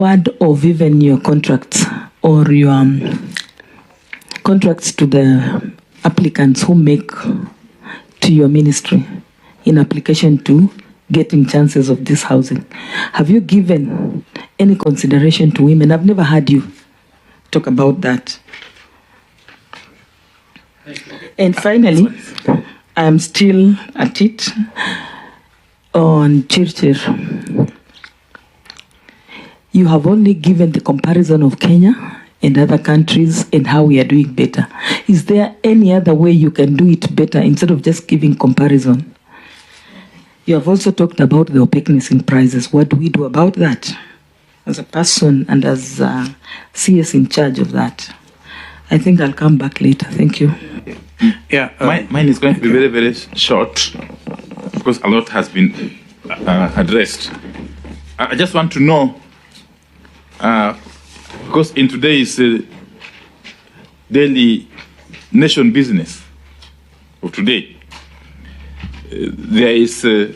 word of even your contracts or your contracts to the applicants who make to your ministry in application to getting chances of this housing. Have you given any consideration to women? I've never heard you talk about that. And finally, I'm still at it on Chirchir. You have only given the comparison of Kenya and other countries and how we are doing better. Is there any other way you can do it better instead of just giving comparison? You have also talked about the opaqueness in prices. What do we do about that? As a person and as CS in charge of that. I think I'll come back later. Thank you. Yeah, mine is going to be very, very short because a lot has been addressed. I just want to know, because in today's daily nation business of today, there is a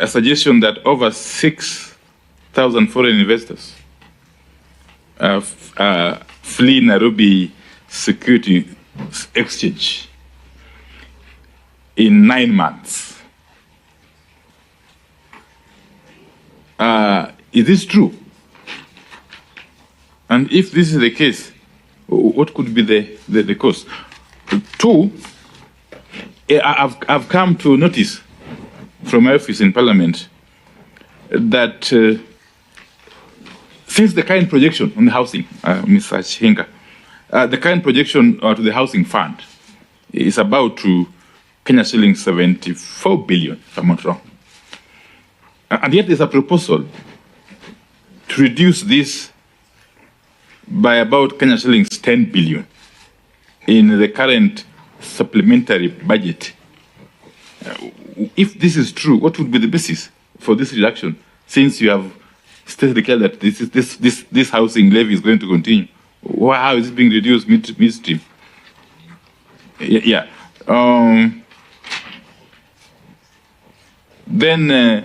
suggestion that over 6,000 foreign investors flee Nairobi Security Exchange in 9 months. Is this true? And if this is the case, what could be the cause? Two, I've come to notice from my office in Parliament that since the current projection on the housing, Mr. Chinga, the current projection to the housing fund is about to Kenya shillings 74 billion, if I'm not wrong. And yet there's a proposal to reduce this by about Kenya shillings 10 billion in the current supplementary budget. If this is true, what would be the basis for this reduction, since you have still declared that this housing levy is going to continue? How is it being reduced midstream? Yeah. Then,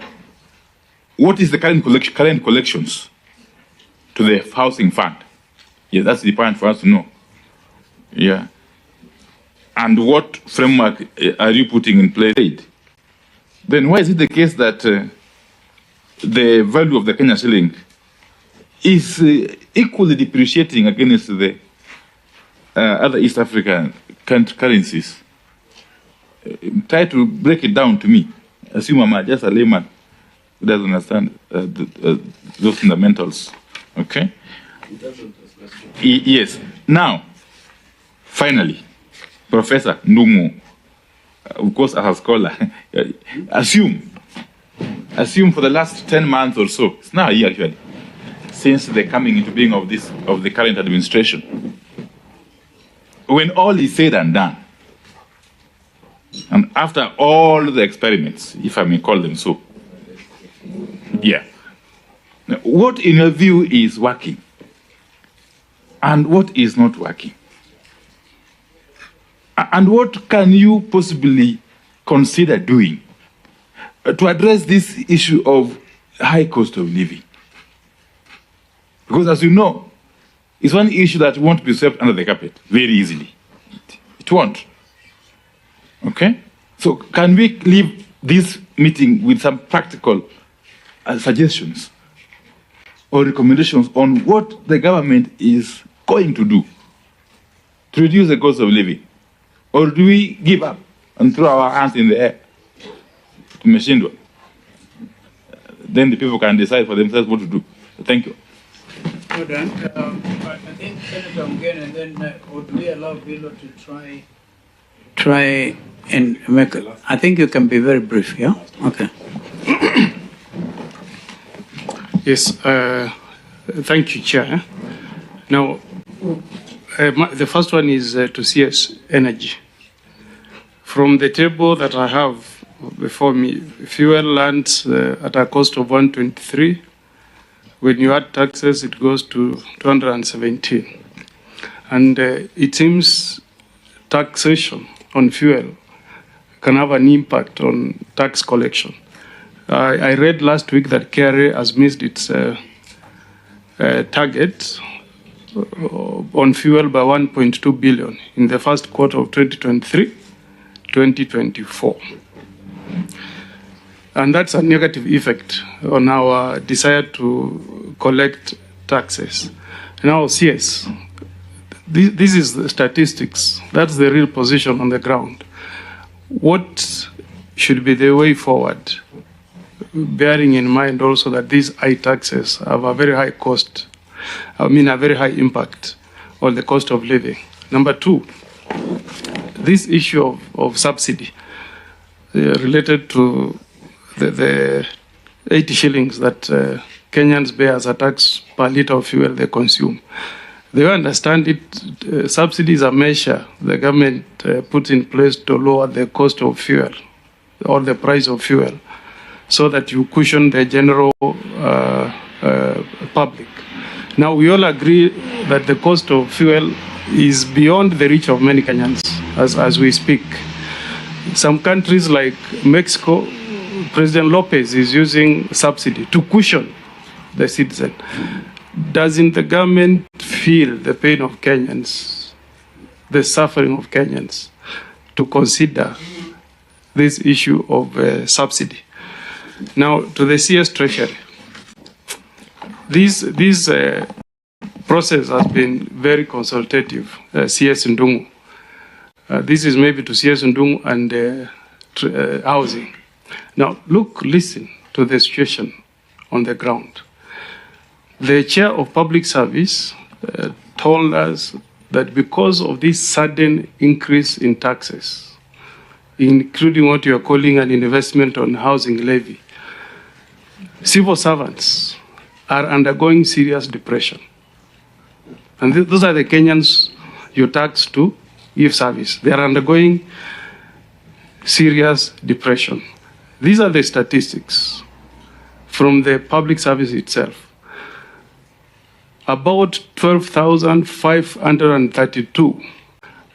what is the current collections to the housing fund? Yeah, that's the point for us to know. Yeah. And what framework are you putting in place? Then why is it the case that the value of the Kenya shilling is equally depreciating against the other East African currencies? Try to break it down to me. Assume I'm just a layman who doesn't understand those fundamentals. Okay? Yes. Now, finally, Professor Ndungu, of course, as a scholar, assume for the last 10 months or so, it's now a year actually, since the coming into being of the current administration, when all is said and done, and after all the experiments, if I may call them so, yeah, now, what in your view is working and what is not working? And what can you possibly consider doing to address this issue of high cost of living? Because as you know, it's one issue that won't be swept under the carpet very easily. It won't. Okay? So can we leave this meeting with some practical suggestions or recommendations on what the government is going to do to reduce the cost of living? Or do we give up and throw our hands in the air to Meshindwa? Then the people can decide for themselves what to do. Thank you. Well done. I think Senator Mgen, and then would we allow Bilo to try and make it? I think you can be very brief, yeah? Okay. Yes, thank you, Chair. Now, the first one is to CS Energy. From the table that I have before me, fuel lands at a cost of 123. When you add taxes, it goes to 217. And it seems taxation on fuel can have an impact on tax collection. I read last week that KRA has missed its target on fuel by 1.2 billion in the first quarter of 2023-2024. And that's a negative effect on our desire to collect taxes. Now, CS, this is the statistics. That's the real position on the ground. What should be the way forward, bearing in mind also that these high taxes have a very high cost, a very high impact on the cost of living. Number two, this issue of subsidy related to the 80 shillings that Kenyans pay as a tax per liter of fuel they consume. They understand it, subsidy is a measure the government puts in place to lower the cost of fuel or the price of fuel so that you cushion the general public. Now, we all agree that the cost of fuel is beyond the reach of many Kenyans as we speak. Some countries like Mexico, President Lopez is using subsidy to cushion the citizen. Doesn't the government feel the pain of Kenyans, the suffering of Kenyans, to consider this issue of subsidy? Now, to the CS Treasury, this process has been very consultative, CS Ndungu. This is maybe to CS Ndungu and housing. Now, listen to the situation on the ground. The chair of public service told us that because of this sudden increase in taxes, including what you are calling an investment on housing levy, civil servants are undergoing serious depression. And those are the Kenyans you tax to give service. They are undergoing serious depression. These are the statistics from the public service itself. About 12,532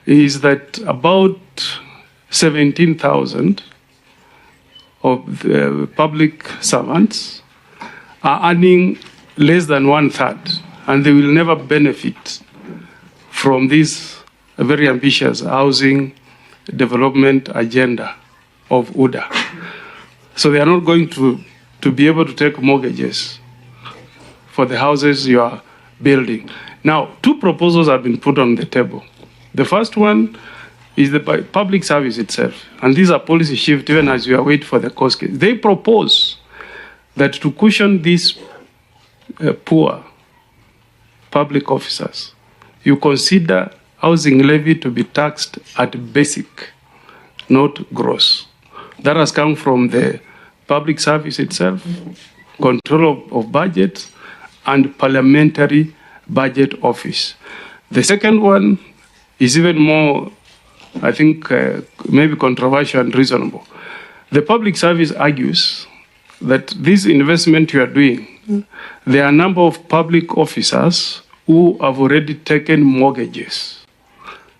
is that about 17,000 of the public servants are earning less than 1/3, and they will never benefit from this very ambitious housing development agenda of UDA. So they are not going to be able to take mortgages for the houses you are building. Now, two proposals have been put on the table. The first one is the public service itself, and these are policy shift even as we are waiting for the court case. They propose that to cushion these poor public officers, you consider housing levy to be taxed at basic, not gross. That has come from the public service itself, control of budget, and parliamentary budget office. The second one is even more, I think, maybe controversial and reasonable. The public service argues that this investment you are doing, there are a number of public officers who have already taken mortgages,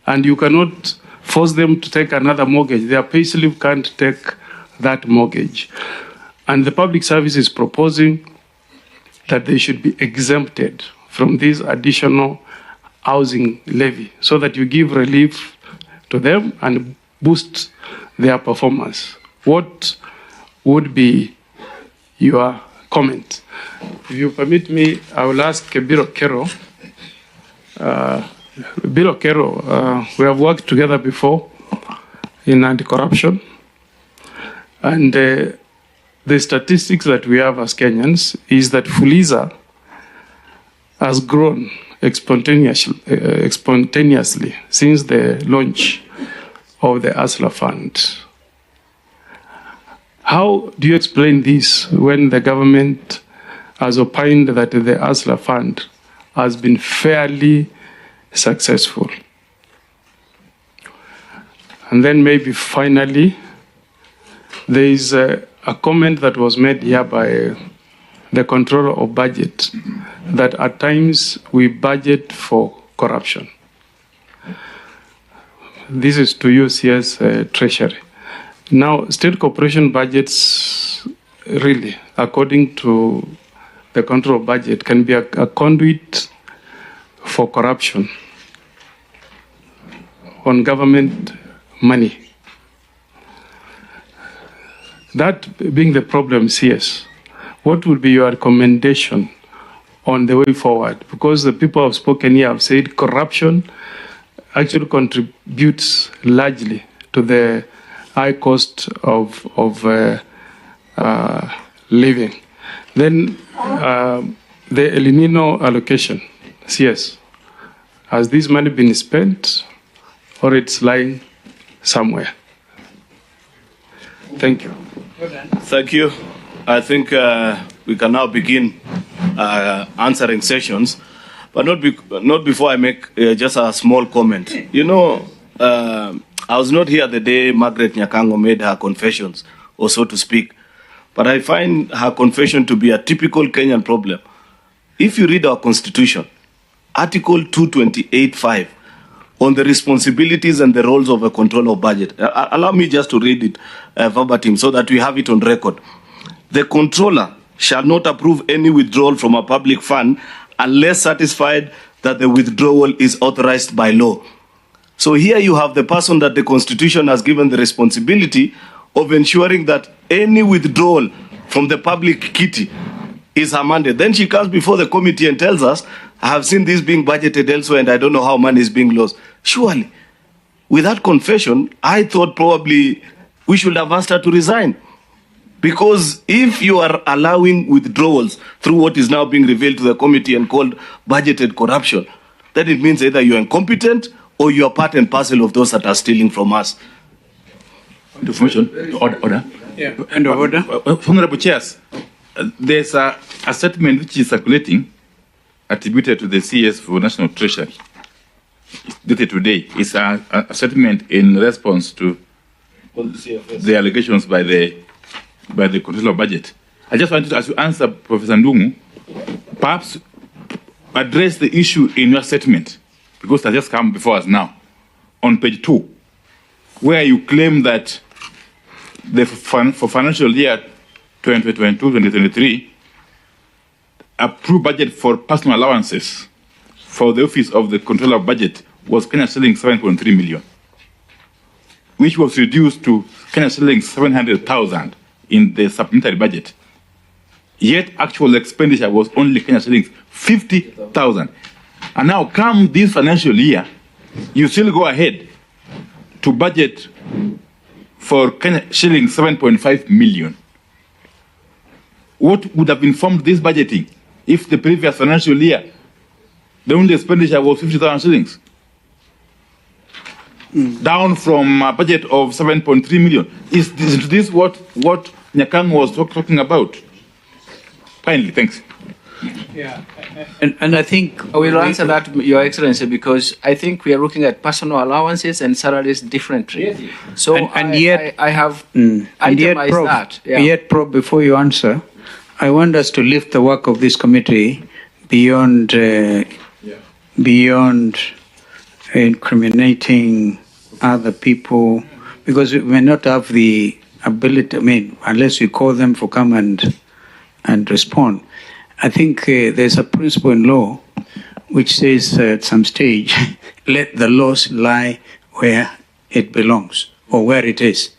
and you cannot force them to take another mortgage. Their payslip can't take that mortgage. And the public service is proposing that they should be exempted from this additional housing levy so that you give relief to them and boost their performance. What would be your comment? If you permit me, I will ask Biro Kero. Biro Kero, we have worked together before in anti-corruption, and the statistics that we have as Kenyans is that Fuliza has grown spontaneously since the launch of the Asla Fund. How do you explain this when the government has opined that the Asla Fund has been fairly successful? And then maybe finally, there is a comment that was made here by the controller of budget that at times we budget for corruption. This is to you, CS Treasury. Now, state corporation budgets, really, according to the control of budget can be a conduit for corruption on government money. That being the problem, CS, what would be your recommendation on the way forward? Because the people who have spoken here have said corruption actually contributes largely to the high cost of living. Then the El Nino allocation, CS, has this money been spent or it's lying somewhere? Thank you. Thank you. I think we can now begin answering sessions, but not before I make just a small comment. You know, I was not here the day Margaret Nyakango made her confessions, or so to speak, but I find her confession to be a typical Kenyan problem. If you read our constitution, Article 228(5), on the responsibilities and the roles of a controller of budget. Allow me just to read it verbatim so that we have it on record. The controller shall not approve any withdrawal from a public fund unless satisfied that the withdrawal is authorized by law. So here you have the person that the Constitution has given the responsibility of ensuring that any withdrawal from the public kitty is her mandate. Then she comes before the committee and tells us, I have seen this being budgeted elsewhere and I don't know how money is being lost. Surely, with that confession, I thought probably we should have asked her to resign. Because if you are allowing withdrawals through what is now being revealed to the committee and called budgeted corruption, then it means either you're incompetent or you are part and parcel of those that are stealing from us. Information. Order. Yeah, and order. Honorable Chairs, there's a statement which is circulating attributed to the CS for National Treasury. It's dated today. It's a statement in response to the allegations by the controller of budget. I just wanted to answer Professor Ndungu, perhaps address the issue in your statement, because it has just come before us now, on page 2, where you claim that for financial year 2022-2023, approved budget for personal allowances for the office of the controller of budget was Kenya shillings 7.3 million, which was reduced to Kenya shillings 700,000 in the supplementary budget. Yet actual expenditure was only Kenya shillings 50,000. And now come this financial year, you still go ahead to budget for Kenya shillings 7.5 million. What would have informed this budgeting if the previous financial year, the only expenditure was 50,000 shillings? Down from a budget of 7.3 million. Is this what Nyakango was talking about? Finally, thanks. Yeah, and I think I will answer that, Your Excellency, because I think we are looking at personal allowances and salaries differently. Yes. So I have itemized that. Yeah. Yet, Prof, before you answer, I want us to lift the work of this committee beyond incriminating other people, because we may not have the ability, unless we call them for come and respond. I think there's a principle in law which says at some stage, let the laws lie where it belongs or where it is.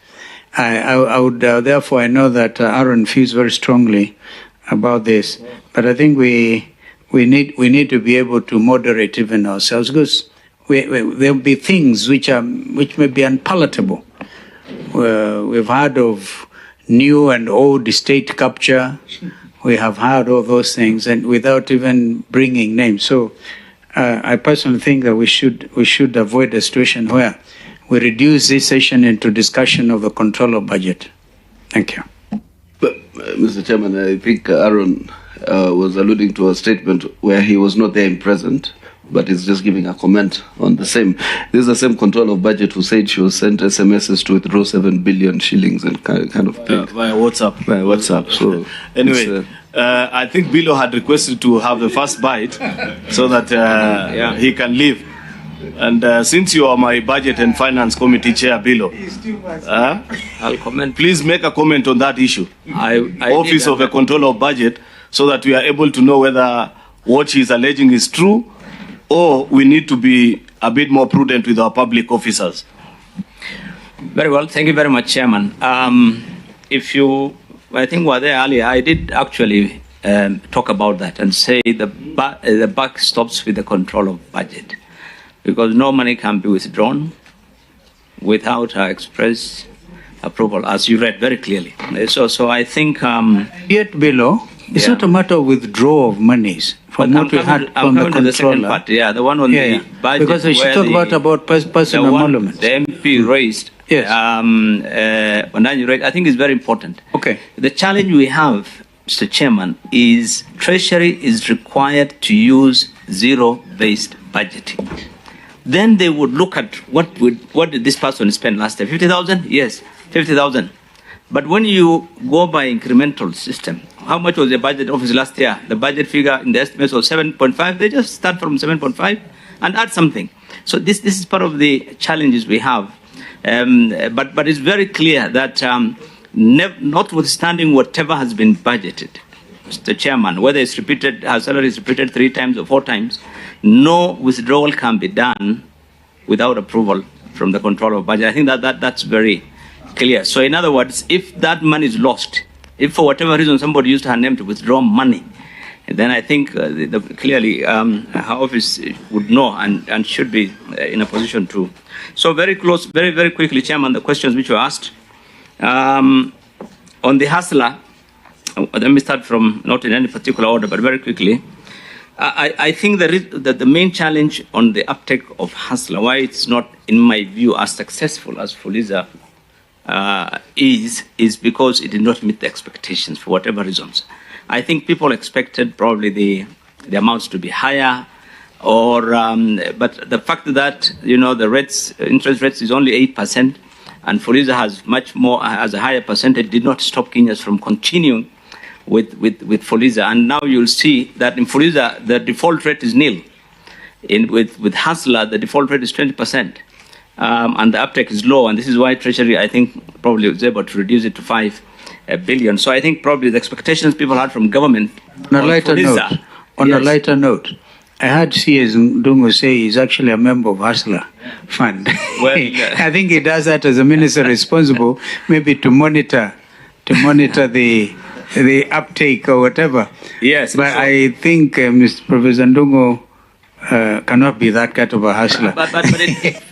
I would therefore, I know that Aaron feels very strongly about this, but I think we need to be able to moderate even ourselves, because there'll be things which may be unpalatable. We've heard of new and old state capture. We have heard all those things, and without even bringing names. So, I personally think that we should avoid a situation where we reduce this session into discussion of the control of budget. Thank you. Mr. Chairman, I think Aaron was alluding to a statement where he was not there in present, but he's just giving a comment on the same. This is the same control of budget who said she was sent SMSs to withdraw 7 billion shillings and kind of thing. Via WhatsApp. Via WhatsApp. So anyway, I think Bilo had requested to have the first bite so that he can leave. And since you are my budget and finance committee chair, Bilo, I'll comment. Please make a comment on that issue. I Office of the Controller of Budget so that we are able to know whether what he is alleging is true, or we need to be a bit more prudent with our public officers. Very well. Thank you very much, Chairman. I think were there earlier, I did actually talk about that and say the buck stops with the control of budget, because no money can be withdrawn without our express approval, as you read very clearly. So I think... Yet below, it's not a matter of withdrawal of monies from what we had from the controller. The second part, the one on the budget. Because she talked about personal emoluments. The MP raised. Yes. I think it's very important. Okay. The challenge we have, Mr. Chairman, is Treasury is required to use zero-based budgeting. Then they would look at what did this person spend last year? 50,000? Yes, 50,000. But when you go by incremental system, how much was the budget office last year? The budget figure in the estimates was 7.5. They just start from 7.5 and add something. So this is part of the challenges we have. But it's very clear that notwithstanding whatever has been budgeted, Mr. Chairman, whether it's repeated, our salary is repeated 3 times or 4 times, no withdrawal can be done without approval from the controller of budget. I think that's very clear. So in other words, if that money is lost, if for whatever reason somebody used her name to withdraw money, then I think clearly her office would know and should be in a position to. So very close, very, very quickly, Chairman, the questions which were asked. On the hustler, let me start from not in any particular order, but very quickly. I think that the main challenge on the uptake of hustler, why it's not, in my view, as successful as Fuliza is because it did not meet the expectations for whatever reasons. I think people expected probably the amounts to be higher, but the fact that the interest rates is only 8%, and Fuliza has a higher percentage, did not stop Kenyans from continuing with Fuliza. And now you'll see that in Fuliza the default rate is nil. With Hustler the default rate is 20%, and the uptake is low. And this is why Treasury, I think, probably was able to reduce it to 5 billion. So I think probably the expectations people had from government on a lighter note, I heard C.S. Ndungu say he's actually a member of Hustler Fund. Well, I think he does that as a minister responsible, maybe to monitor the uptake or whatever. Yes. But I think Mr. Professor Ndungu cannot be that kind of a hustler. But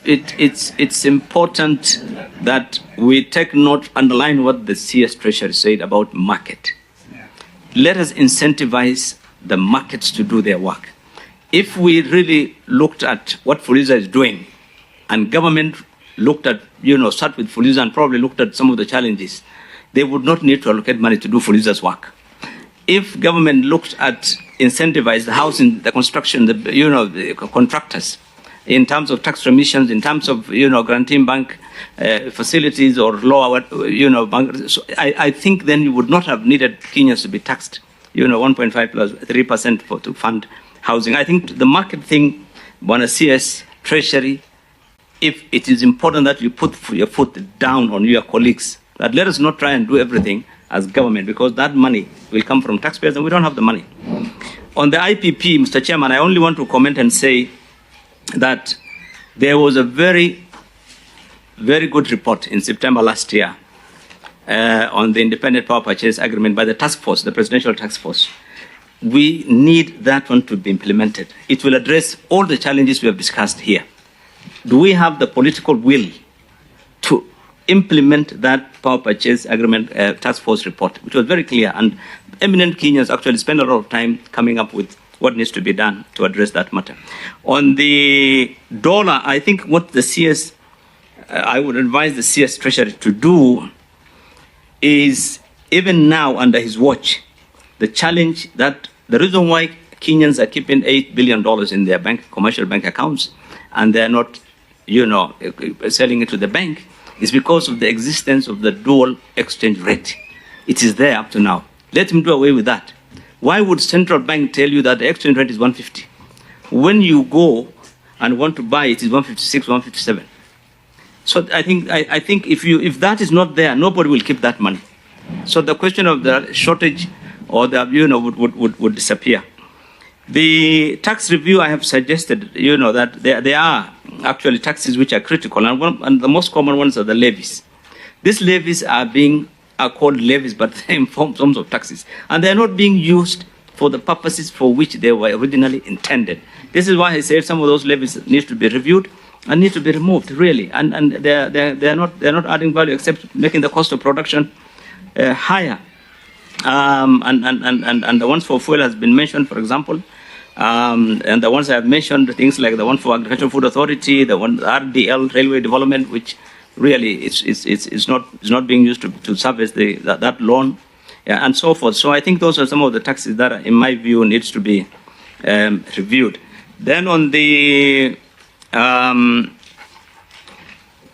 it's important that we take note, underline what the CS Treasury said about market. Let us incentivize the markets to do their work. If we really looked at what Fuliza is doing, and government looked at, start with Fuliza and probably looked at some of the challenges, they would not need to allocate money to do Fuliza's work. If government looked at incentivize the housing, the construction, the contractors, in terms of tax remissions, in terms of granting bank facilities or lower, bank, so I think then you would not have needed Kenyans to be taxed, 1.5 plus 3% to fund housing. I think the market thing, Bwana CS, Treasury, if it is important that you put your foot down on your colleagues, that let us not try and do everything as government, because that money will come from taxpayers and we don't have the money. On the IPP, Mr. Chairman, I only want to comment and say that there was a very, very good report in September last year on the independent power purchase agreement by the task force, the presidential task force. We need that one to be implemented. It will address all the challenges we have discussed here. Do we have the political will to implement that power purchase agreement task force report, which was very clear, and eminent Kenyans actually spend a lot of time coming up with what needs to be done to address that matter. On the dollar, I think what the CS, I would advise the CS Treasury to do is, even now under his watch, the challenge that the reason why Kenyans are keeping $8 billion in their commercial bank accounts, and they're not, selling it to the bank, is because of the existence of the dual exchange rate. It is there up to now. Let him do away with that. Why would central bank tell you that the exchange rate is 150? When you go and want to buy it is 156, 157. So I think if that is not there, nobody will keep that money. So the question of the shortage or would disappear. The tax review, I have suggested, that there are actually taxes which are critical, and the most common ones are the levies. These levies are called levies, but they're in forms of taxes, and they're not being used for the purposes for which they were originally intended. This is why I said some of those levies need to be reviewed and need to be removed, really, and they're not adding value except making the cost of production higher. And the ones for fuel has been mentioned, for example. And the ones I have mentioned, things like the one for Agricultural Food Authority, the one RDL, Railway Development, which really is not being used to service that loan, and so forth. So I think those are some of the taxes that, in my view, needs to be reviewed. Then on the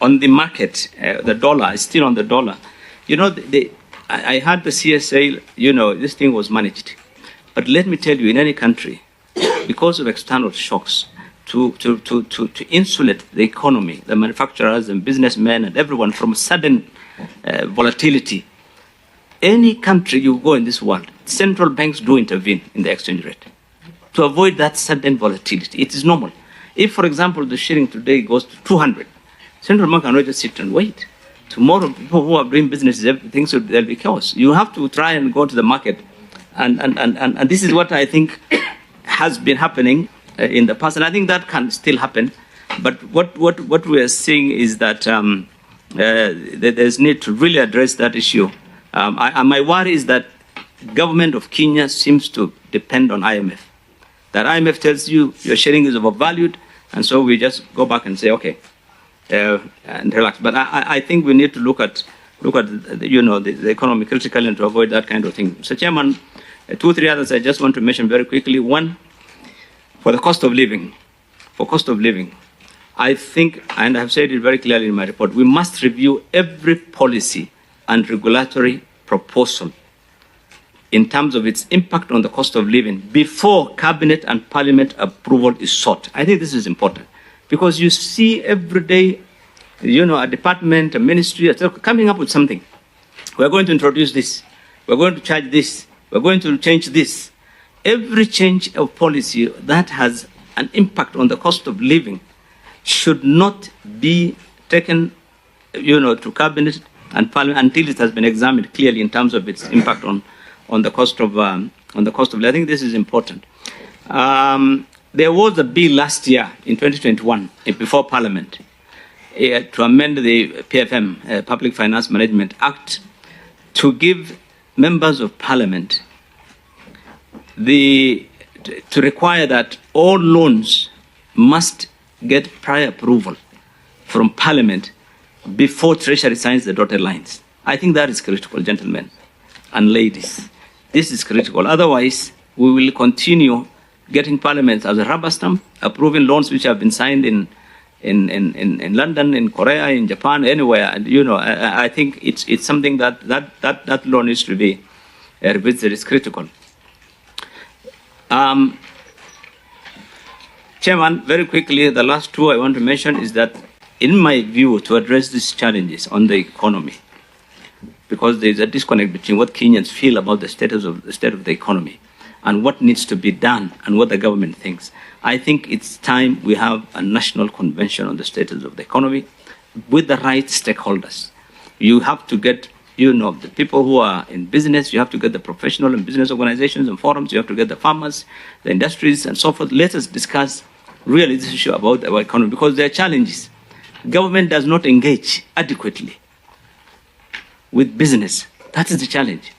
market, the dollar is still on the dollar. I heard the CSA. This thing was managed, but let me tell you, in any country, because of external shocks, to insulate the economy, the manufacturers and businessmen and everyone from sudden volatility, any country you go in this world, central banks do intervene in the exchange rate to avoid that sudden volatility. It is normal. If, for example, the shilling today goes to 200, central bank cannot just sit and wait. Tomorrow, people who are doing businesses, there'll be chaos. You have to try and go to the market, and this is what I think has been happening in the past, and I think that can still happen. But what we are seeing is that there's need to really address that issue. My worry is that government of Kenya seems to depend on IMF. That IMF tells you your shilling is overvalued, and so we just go back and say, okay, and relax. But I think we need to look at the economy critically and to avoid that kind of thing. Mr. Chairman, 2 or 3 others I just want to mention very quickly. One, for the cost of living. For cost of living, I think, and I've said it very clearly in my report, we must review every policy and regulatory proposal in terms of its impact on the cost of living before cabinet and parliament approval is sought. I think this is important because you see every day, a department, a ministry, coming up with something. We're going to introduce this. We're going to charge this. We're going to change this. Every change of policy that has an impact on the cost of living should not be taken, to cabinet and parliament until it has been examined clearly in terms of its impact on the cost of living. I think this is important. There was a bill last year in 2021 before Parliament to amend the PFM, Public Finance Management Act, to give members of Parliament to require that all loans must get prior approval from Parliament before Treasury signs the dotted lines. I think that is critical, gentlemen and ladies. This is critical. Otherwise, we will continue getting Parliament as a rubber stamp, approving loans which have been signed in London, in Korea, in Japan, anywhere. And, I think it's something that law needs to be revisited. It's critical. Chairman, very quickly, the last 2 I want to mention is that, in my view, to address these challenges on the economy, because there is a disconnect between what Kenyans feel about the state of the economy and what needs to be done and what the government thinks. I think it's time we have a national convention on the status of the economy with the right stakeholders. You have to get, the people who are in business, you have to get the professional and business organizations and forums, you have to get the farmers, the industries, and so forth. Let us discuss really this issue about our economy, because there are challenges. Government does not engage adequately with business. That is the challenge.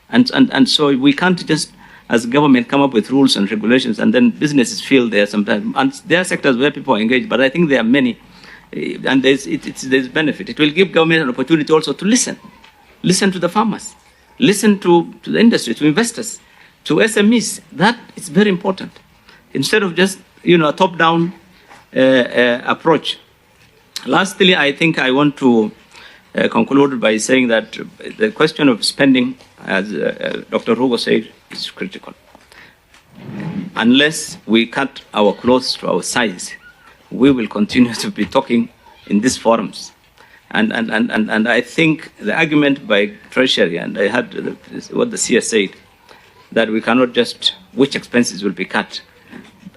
And so we can't just, as government, come up with rules and regulations and then businesses feel there sometimes. And there are sectors where people are engaged, but I think there are many, and there's benefit. It will give government an opportunity also to listen. Listen to the farmers. Listen to the industry, to investors, to SMEs. That is very important. Instead of just, a top-down approach. Lastly, I think I want to conclude by saying that the question of spending, as Dr. Rugo said, is critical. Unless we cut our clothes to our size, we will continue to be talking in these forums. And I think the argument by Treasury, and I heard what the CS said, that we cannot just, which expenses will be cut.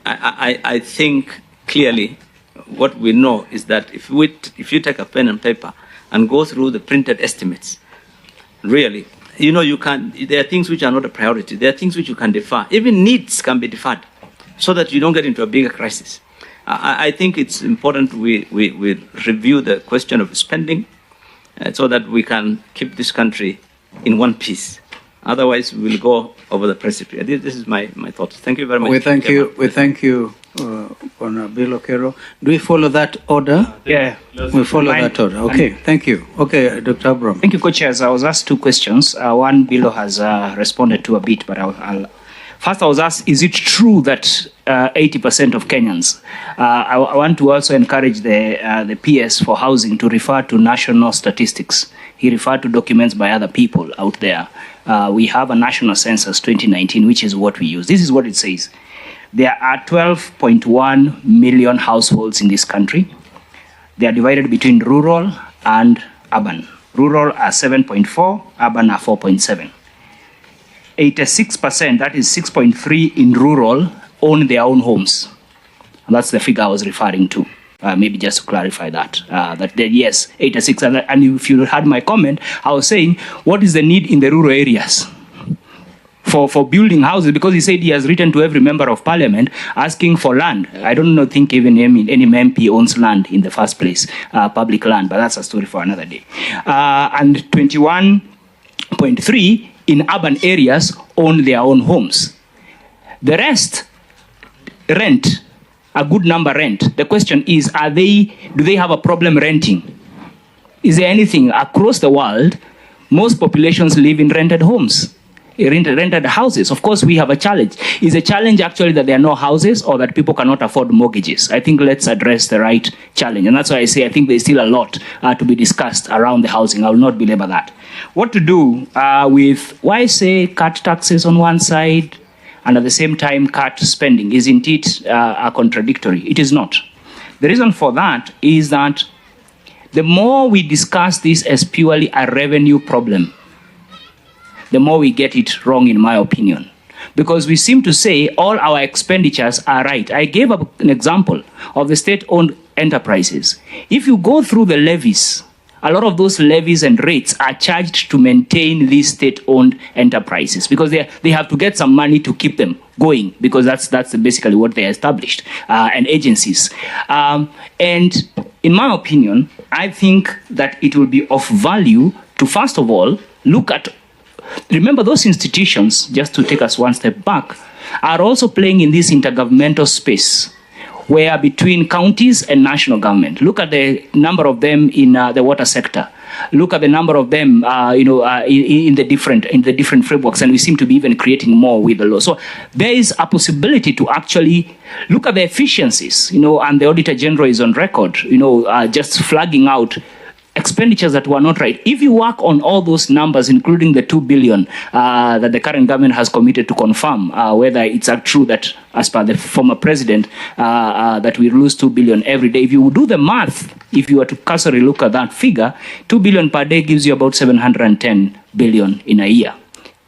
I think clearly what we know is that if you take a pen and paper and go through the printed estimates, really, you know, there are things which are not a priority. There are things which you can defer. Even needs can be deferred so that you don't get into a bigger crisis. I think it's important we review the question of spending so that we can keep this country in one piece. Otherwise, we will go over the precipice. This is my thoughts. Thank you very much. We thank you, Honorable Okero. Do we follow that order? Yeah. We follow that order. Okay, thank you. Okay, Dr. Abram. Thank you, Co-Chairs. I was asked two questions. One, Bilo has responded to a bit, but first I was asked, is it true that 80% of Kenyans? I want to also encourage the PS for housing to refer to national statistics. He referred to documents by other people out there. We have a national census 2019, which is what we use. This is what it says. There are 12.1 million households in this country. They are divided between rural and urban. Rural are 7.4, urban are 4.7. 86%, that is 6.3 in rural, own their own homes. And that's the figure I was referring to. Maybe just to clarify that. Yes, 86. And if you had my comment, I was saying, what is the need in the rural areas for building houses? Because he said he has written to every member of parliament asking for land. I don't think even any MP owns land in the first place, public land, but that's a story for another day. And 21.3 in urban areas own their own homes. The rest rent. A good number rent. The question is, do they have a problem renting? Is there anything across the world? Most populations live in rented homes, rented houses. Of course, we have a challenge. Is a challenge actually that there are no houses or that people cannot afford mortgages? I think let's address the right challenge. And that's why I say I think there's still a lot to be discussed around the housing. I will not belabor that. What to do with, why say cut taxes on one side, and at the same time cut spending? Is indeed contradictory. It is not. The reason for that is that the more we discuss this as purely a revenue problem, the more we get it wrong, in my opinion. Because we seem to say all our expenditures are right. I gave an example of the state-owned enterprises. If you go through the levies, a lot of those levies and rates are charged to maintain these state-owned enterprises because they have to get some money to keep them going, because that's basically what they established, and agencies. And in my opinion, I think that it will be of value to, first of all, remember those institutions, just to take us one step back, are also playing in this intergovernmental space, where between counties and national government. Look at the number of them in the water sector. Look at the number of them, in the different frameworks, and we seem to be even creating more with the law. So there is a possibility to actually look at the efficiencies, and the Auditor General is on record, just flagging out expenditures that were not right. If you work on all those numbers, including the 2 billion that the current government has committed to confirm, whether it's true that, as per the former president, that we lose 2 billion every day. If you do the math, if you were to cursory look at that figure, 2 billion per day gives you about 710 billion in a year.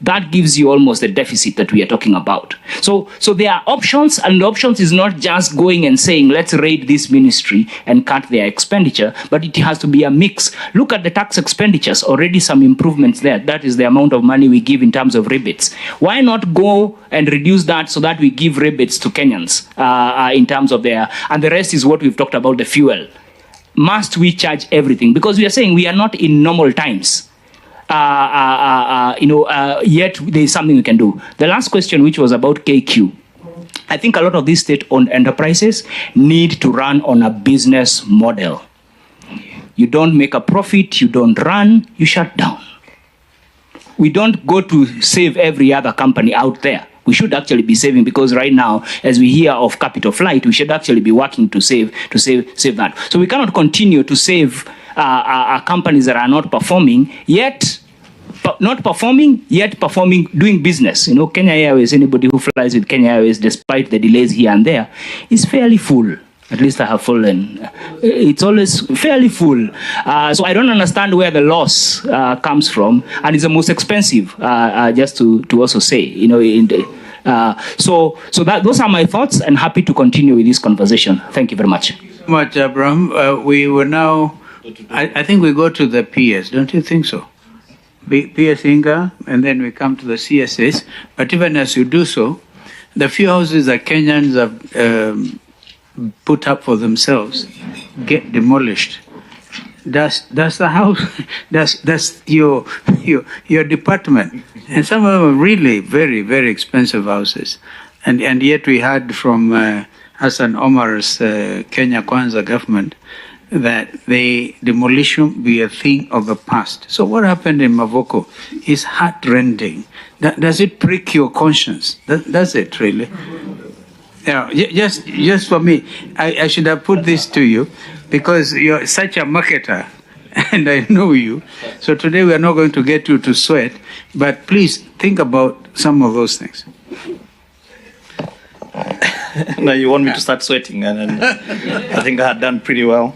That gives you almost the deficit that we are talking about. So there are options, and the options is not just going and saying, let's raid this ministry and cut their expenditure, but it has to be a mix. Look at the tax expenditures, already some improvements there. That is the amount of money we give in terms of rebates. Why not go and reduce that so that we give rebates to Kenyans in terms of and the rest is what we've talked about, the fuel. Must we charge everything? Because we are saying we are not in normal times. Yet there is something we can do. The last question, which was about KQ, I think a lot of these state-owned enterprises need to run on a business model. You don't make a profit, you don't run, you shut down. We don't go to save every other company out there. We should actually be saving, because right now, as we hear of capital flight, we should actually be working to save that. So we cannot continue to save companies that are not performing, yet performing, doing business. Kenya Airways, anybody who flies with Kenya Airways, despite the delays here and there, is fairly full. At least I have fallen. It's always fairly full. So I don't understand where the loss comes from. And it's the most expensive, just to also say, you know, so those are my thoughts, and happy to continue with this conversation. Thank you very much. Much, Abraham. We will now, I think we go to the PS, don't you think so? PS Inga, and then we come to the CSS. But even as you do so, the few houses that Kenyans have put up for themselves get demolished. That's the house, that's your department. And some of them are really very, very expensive houses. And yet we heard from Hassan Omar's Kenya Kwanza government that the demolition be a thing of the past. So what happened in Mavoko is heart-rending. Does it prick your conscience? Does it really? Yeah, just for me, I should have put this to you because you're such a marketer and I know you. So today we are not going to get you to sweat, but please think about some of those things. Now you want me to start sweating, and I think I had done pretty well.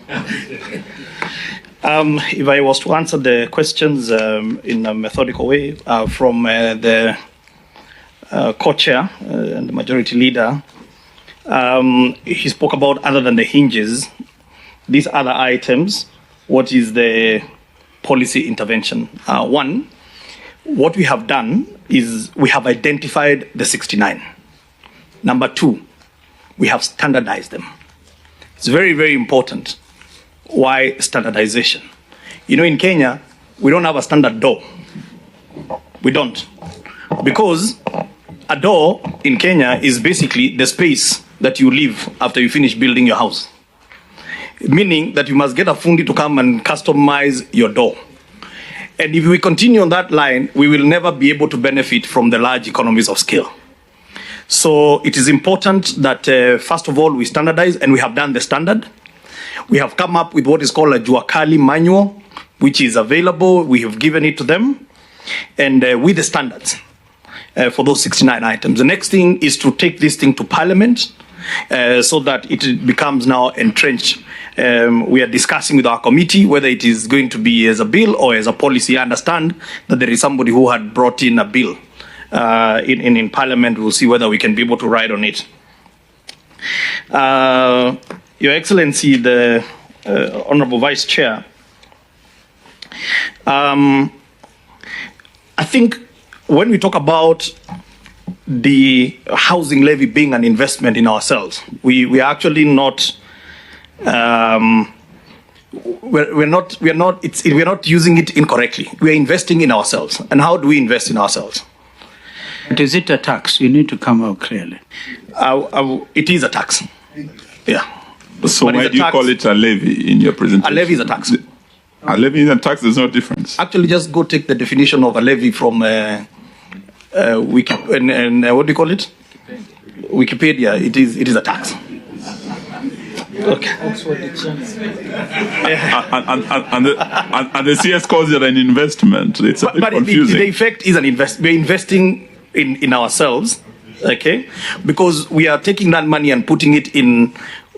If I was to answer the questions in a methodical way from the co-chair and the majority leader, he spoke about, other than the hinges, these other items, what is the policy intervention? One, what we have done is we have identified the 69. Number two, we have standardized them. It's very, very important. Why standardization? You know, in Kenya, we don't have a standard door. We don't. Because a door in Kenya is basically the space that you leave after you finish building your house. Meaning that you must get a fundi to come and customize your door. And if we continue on that line, we will never be able to benefit from the large economies of scale. So it is important that, first of all, we standardize, and we have done the standard. We have come up with what is called a Juakali manual, which is available. We have given it to them, and with the standards for those 69 items. The next thing is to take this thing to Parliament so that it becomes now entrenched. We are discussing with our committee whether it is going to be as a bill or as a policy. I understand that there is somebody who had brought in a bill in Parliament. We'll see whether we can be able to ride on it. Your Excellency, the Honorable Vice Chair, I think when we talk about the housing levy being an investment in ourselves, we are actually not. We're not using it incorrectly. We are investing in ourselves. And how do we invest in ourselves? But is it a tax? You need to come out clearly. It is a tax. Yeah. So why do you call it a levy in your presentation? A levy is a tax. A levy and a tax, there's no difference. Actually, just go take the definition of a levy from what do you call it? Wikipedia. It is a tax. Okay. And the CS calls it an investment. It's a bit confusing. The effect is an investment. We're investing in ourselves, okay? Because we are taking that money and putting it in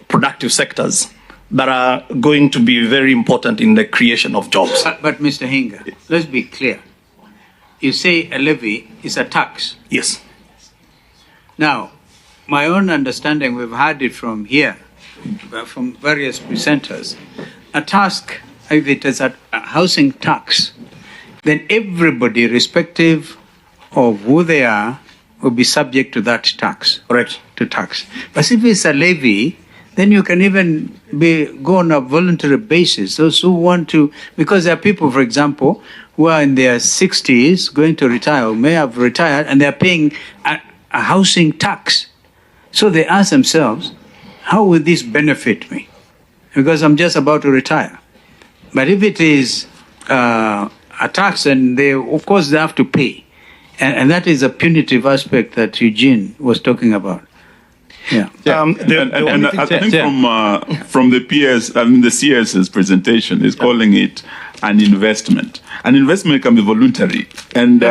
productive sectors that are going to be very important in the creation of jobs. But Mr. Hinga, let's be clear. You say a levy is a tax. Yes. Now, my own understanding, we've heard it from here, from various presenters, a task, if it is a housing tax, then everybody, irrespective of who they are, will be subject to that tax. Correct. To tax. But if it's a levy, then you can even go on a voluntary basis. Those who want to, because there are people, for example, who are in their 60s, going to retire, or may have retired, and they're paying a housing tax. So they ask themselves, how will this benefit me? Because I'm just about to retire. But if it is a tax, then of course they have to pay. And that is a punitive aspect that Eugene was talking about. Yeah. I think from the PS, the CS's presentation is calling it an investment. An investment can be voluntary. And,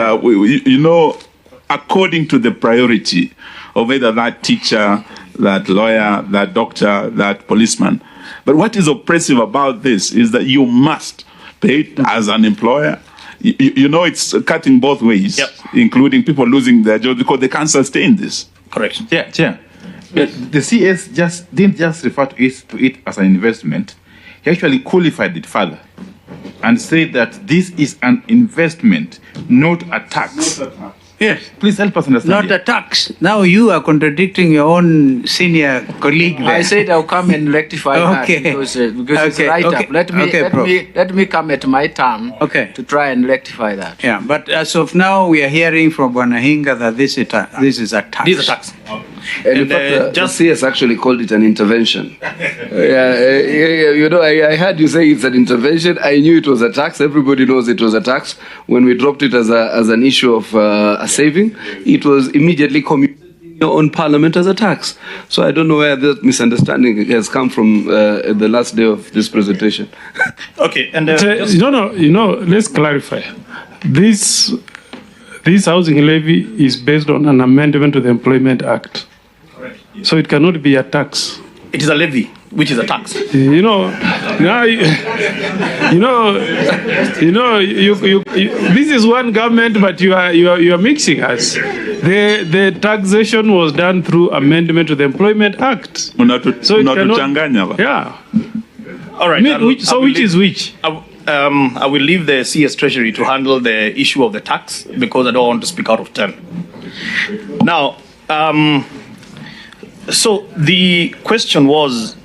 according to the priority of whether that teacher, that lawyer, that doctor, that policeman. But what is oppressive about this is that you must pay it as an employer. You know, it's cutting both ways, including people losing their jobs because they can't sustain this. Correct. Yeah. The CS didn't just refer to it as an investment. He actually qualified it further and said that this is an investment, not a tax. Yes. Please help us understand. Not a tax. Now you are contradicting your own senior colleague there. I said I'll come and rectify that because it's right up. Let me come at my turn to try and rectify that. Yeah, but as of now, we are hearing from Bwana that this is a tax. This is a tax. And in fact, just CS actually called it an intervention. You know, I heard you say it's an intervention. I knew it was a tax. Everybody knows it was a tax. When we dropped it as an issue of a saving, it was immediately communicated on Parliament as a tax. So I don't know where that misunderstanding has come from the last day of this presentation. Okay, and let's clarify. This housing levy is based on an amendment to the Employment Act. So it cannot be a tax. It is a levy, which is a tax. This is one government, but you are mixing us. The taxation was done through amendment to the Employment Act. So it cannot. Yeah. All right. Which is which? I will leave the CS Treasury to handle the issue of the tax because I don't want to speak out of turn. Now, so the question was,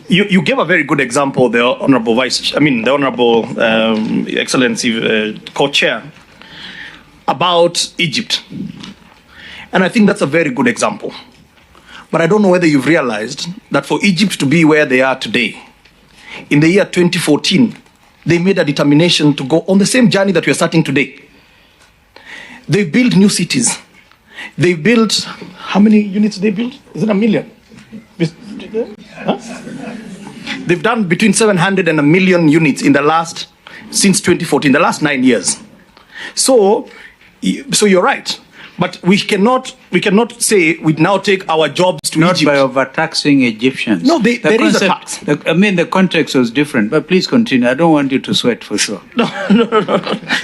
you gave a very good example, the Honorable Excellency Co-Chair, about Egypt. And I think that's a very good example. But I don't know whether you've realized that for Egypt to be where they are today, in the year 2014, they made a determination to go on the same journey that we are starting today. They built new cities. They built, how many units they built? Is it 1 million? Huh? They've done between 700 and 1 million units since 2014, the last 9 years. So you're right. But we cannot say we now take our jobs to Egypt. Not by overtaxing Egyptians. No, there is a tax. The context was different, but please continue. I don't want you to sweat for sure. No.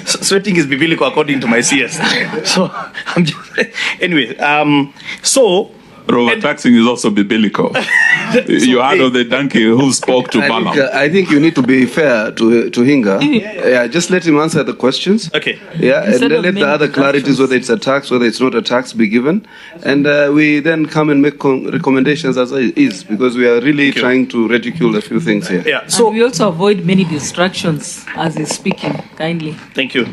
Sweating is biblical according to my CS. So, anyway, overtaxing is also biblical. You heard of the donkey who spoke to Balaam. I think you need to be fair to Hinga. Yeah, just let him answer the questions. Okay. Yeah, and then let the other clarities, whether it's a tax, whether it's not a tax, be given. And we then come and make recommendations as is, because we are really trying to ridicule a few things here. Yeah. So we also avoid many distractions as he's speaking, kindly. Thank you.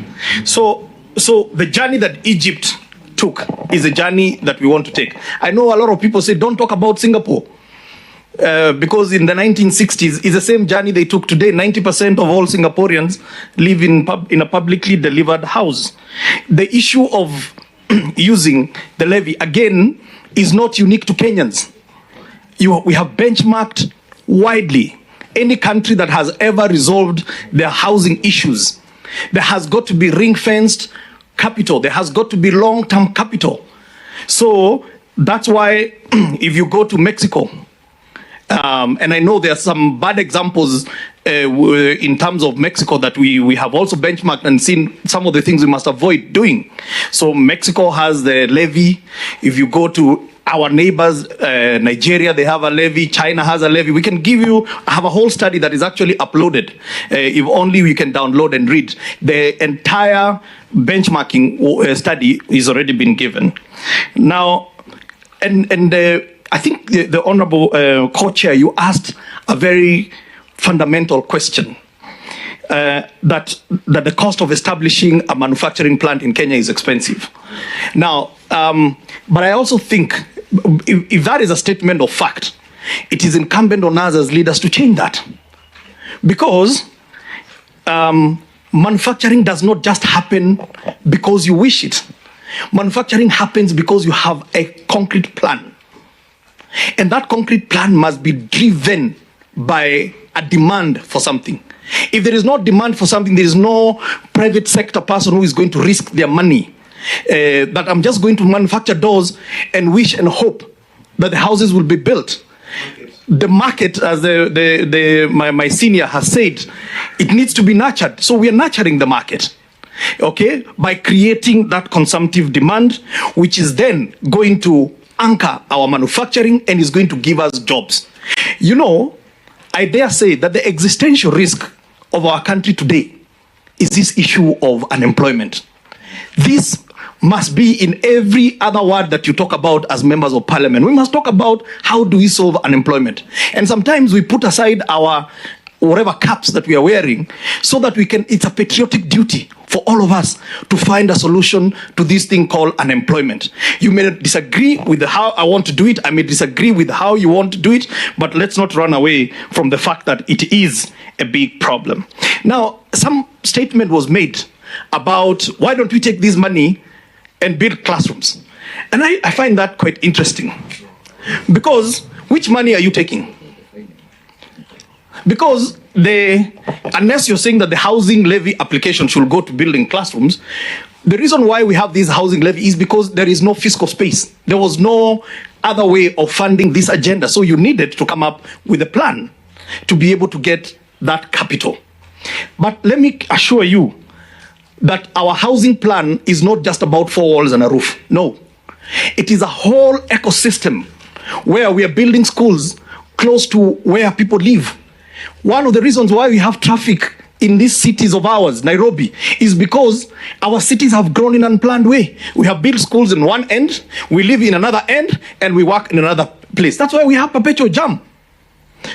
So the journey that Egypt took is a journey that we want to take. I know a lot of people say, don't talk about Singapore. Because in the 1960s, it's the same journey they took today. 90% of all Singaporeans live in a publicly delivered house. The issue of using the levy, again, is not unique to Kenyans. We have benchmarked widely. Any country that has ever resolved their housing issues, there has got to be ring-fenced capital. There has got to be long-term capital. So that's why if you go to Mexico, and I know there are some bad examples in terms of Mexico that we have also benchmarked and seen some of the things we must avoid doing. So Mexico has the levy. If you go to our neighbors, Nigeria, they have a levy. China has a levy. We can have a whole study that is actually uploaded. If only we can download and read. The entire benchmarking study is already been given. Now, I think the Honorable Co-Chair, you asked a very fundamental question. That the cost of establishing a manufacturing plant in Kenya is expensive. Now, but I also think if that is a statement of fact, it is incumbent on us as leaders to change that. Because manufacturing does not just happen because you wish it. Manufacturing happens because you have a concrete plan. And that concrete plan must be driven by a demand for something. If there is no demand for something, there is no private sector person who is going to risk their money that I'm just going to manufacture doors and wish and hope that the houses will be built. The market, as my senior has said, it needs to be nurtured. So we are nurturing the market, okay, by creating that consumptive demand, which is then going to anchor our manufacturing and is going to give us jobs. You know, I dare say that the existential risk of our country today is this issue of unemployment. This must be in every other word that you talk about as members of parliament. We must talk about how do we solve unemployment. And sometimes we put aside our whatever caps that we are wearing so that we can, it's a patriotic duty for all of us to find a solution to this thing called unemployment. You may disagree with how I want to do it. I may disagree with how you want to do it, but let's not run away from the fact that it is a big problem. Now, some statement was made about why don't we take this money and build classrooms. And I find that quite interesting. Because which money are you taking? Because unless you're saying that the housing levy application should go to building classrooms, the reason why we have this housing levy is because there is no fiscal space. There was no other way of funding this agenda. So you needed to come up with a plan to be able to get that capital. But let me assure you, that our housing plan is not just about 4 walls and a roof. No. It is a whole ecosystem where we are building schools close to where people live. One of the reasons why we have traffic in these cities of ours, Nairobi, is because our cities have grown in an unplanned way. We have built schools in one end, we live in another end, and we work in another place. That's why we have perpetual jam.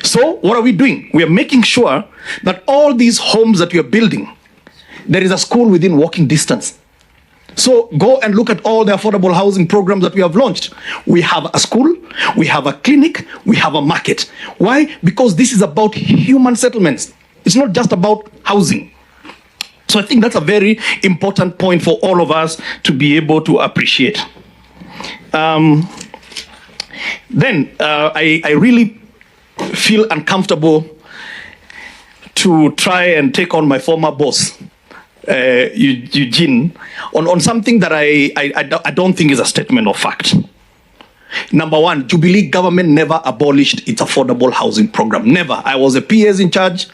So what are we doing? We are making sure that all these homes that we are building, there is a school within walking distance. So go and look at all the affordable housing programs that we have launched. We have a school, we have a clinic, we have a market. Why? Because this is about human settlements. It's not just about housing. So I think that's a very important point for all of us to be able to appreciate. I really feel uncomfortable to try and take on my former boss, Eugene, on something that I don't think is a statement of fact. Number one, Jubilee government never abolished its affordable housing program. Never. I was a PS in charge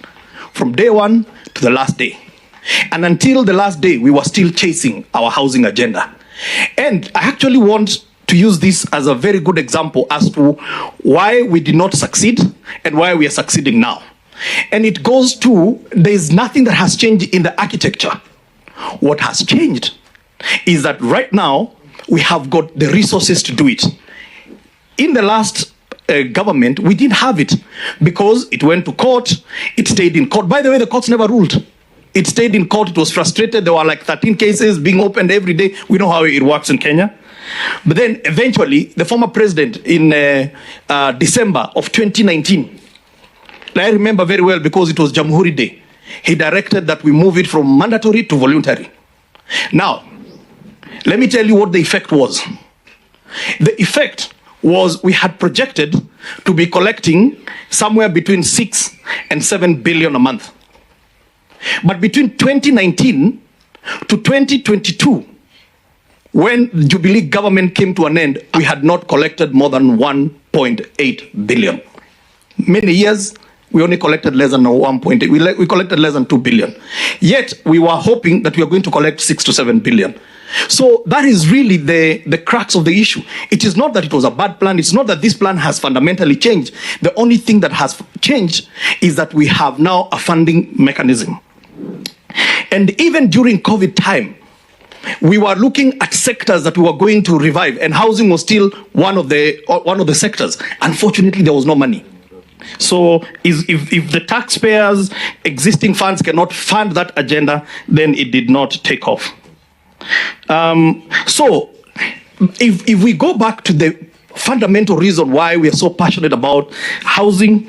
from day one to the last day. And until the last day, we were still chasing our housing agenda. And I actually want to use this as a very good example as to why we did not succeed and why we are succeeding now. And it goes to, there's nothing that has changed in the architecture. What has changed is that right now, we have got the resources to do it. In the last government, we didn't have it because it went to court, it stayed in court. By the way, the courts never ruled. It stayed in court, it was frustrated. There were like 13 cases being opened every day. We know how it works in Kenya. But then eventually, the former president in December of 2019, I remember very well because it was Jamhuri Day. He directed that we move it from mandatory to voluntary. Now, let me tell you what the effect was. The effect was we had projected to be collecting somewhere between 6 and 7 billion a month. But between 2019 to 2022, when the Jubilee government came to an end, we had not collected more than 1.8 billion. Many years, we only collected less than 1.8. We collected less than 2 billion. Yet, we were hoping that we were going to collect 6 to 7 billion. So that is really the crux of the issue. It is not that it was a bad plan. It's not that this plan has fundamentally changed. The only thing that has changed is that we have now a funding mechanism. And even during COVID time, we were looking at sectors that we were going to revive, and housing was still one of the sectors. Unfortunately, there was no money. So if the taxpayers' existing funds cannot fund that agenda, then it did not take off. So if we go back to the fundamental reason why we are so passionate about housing,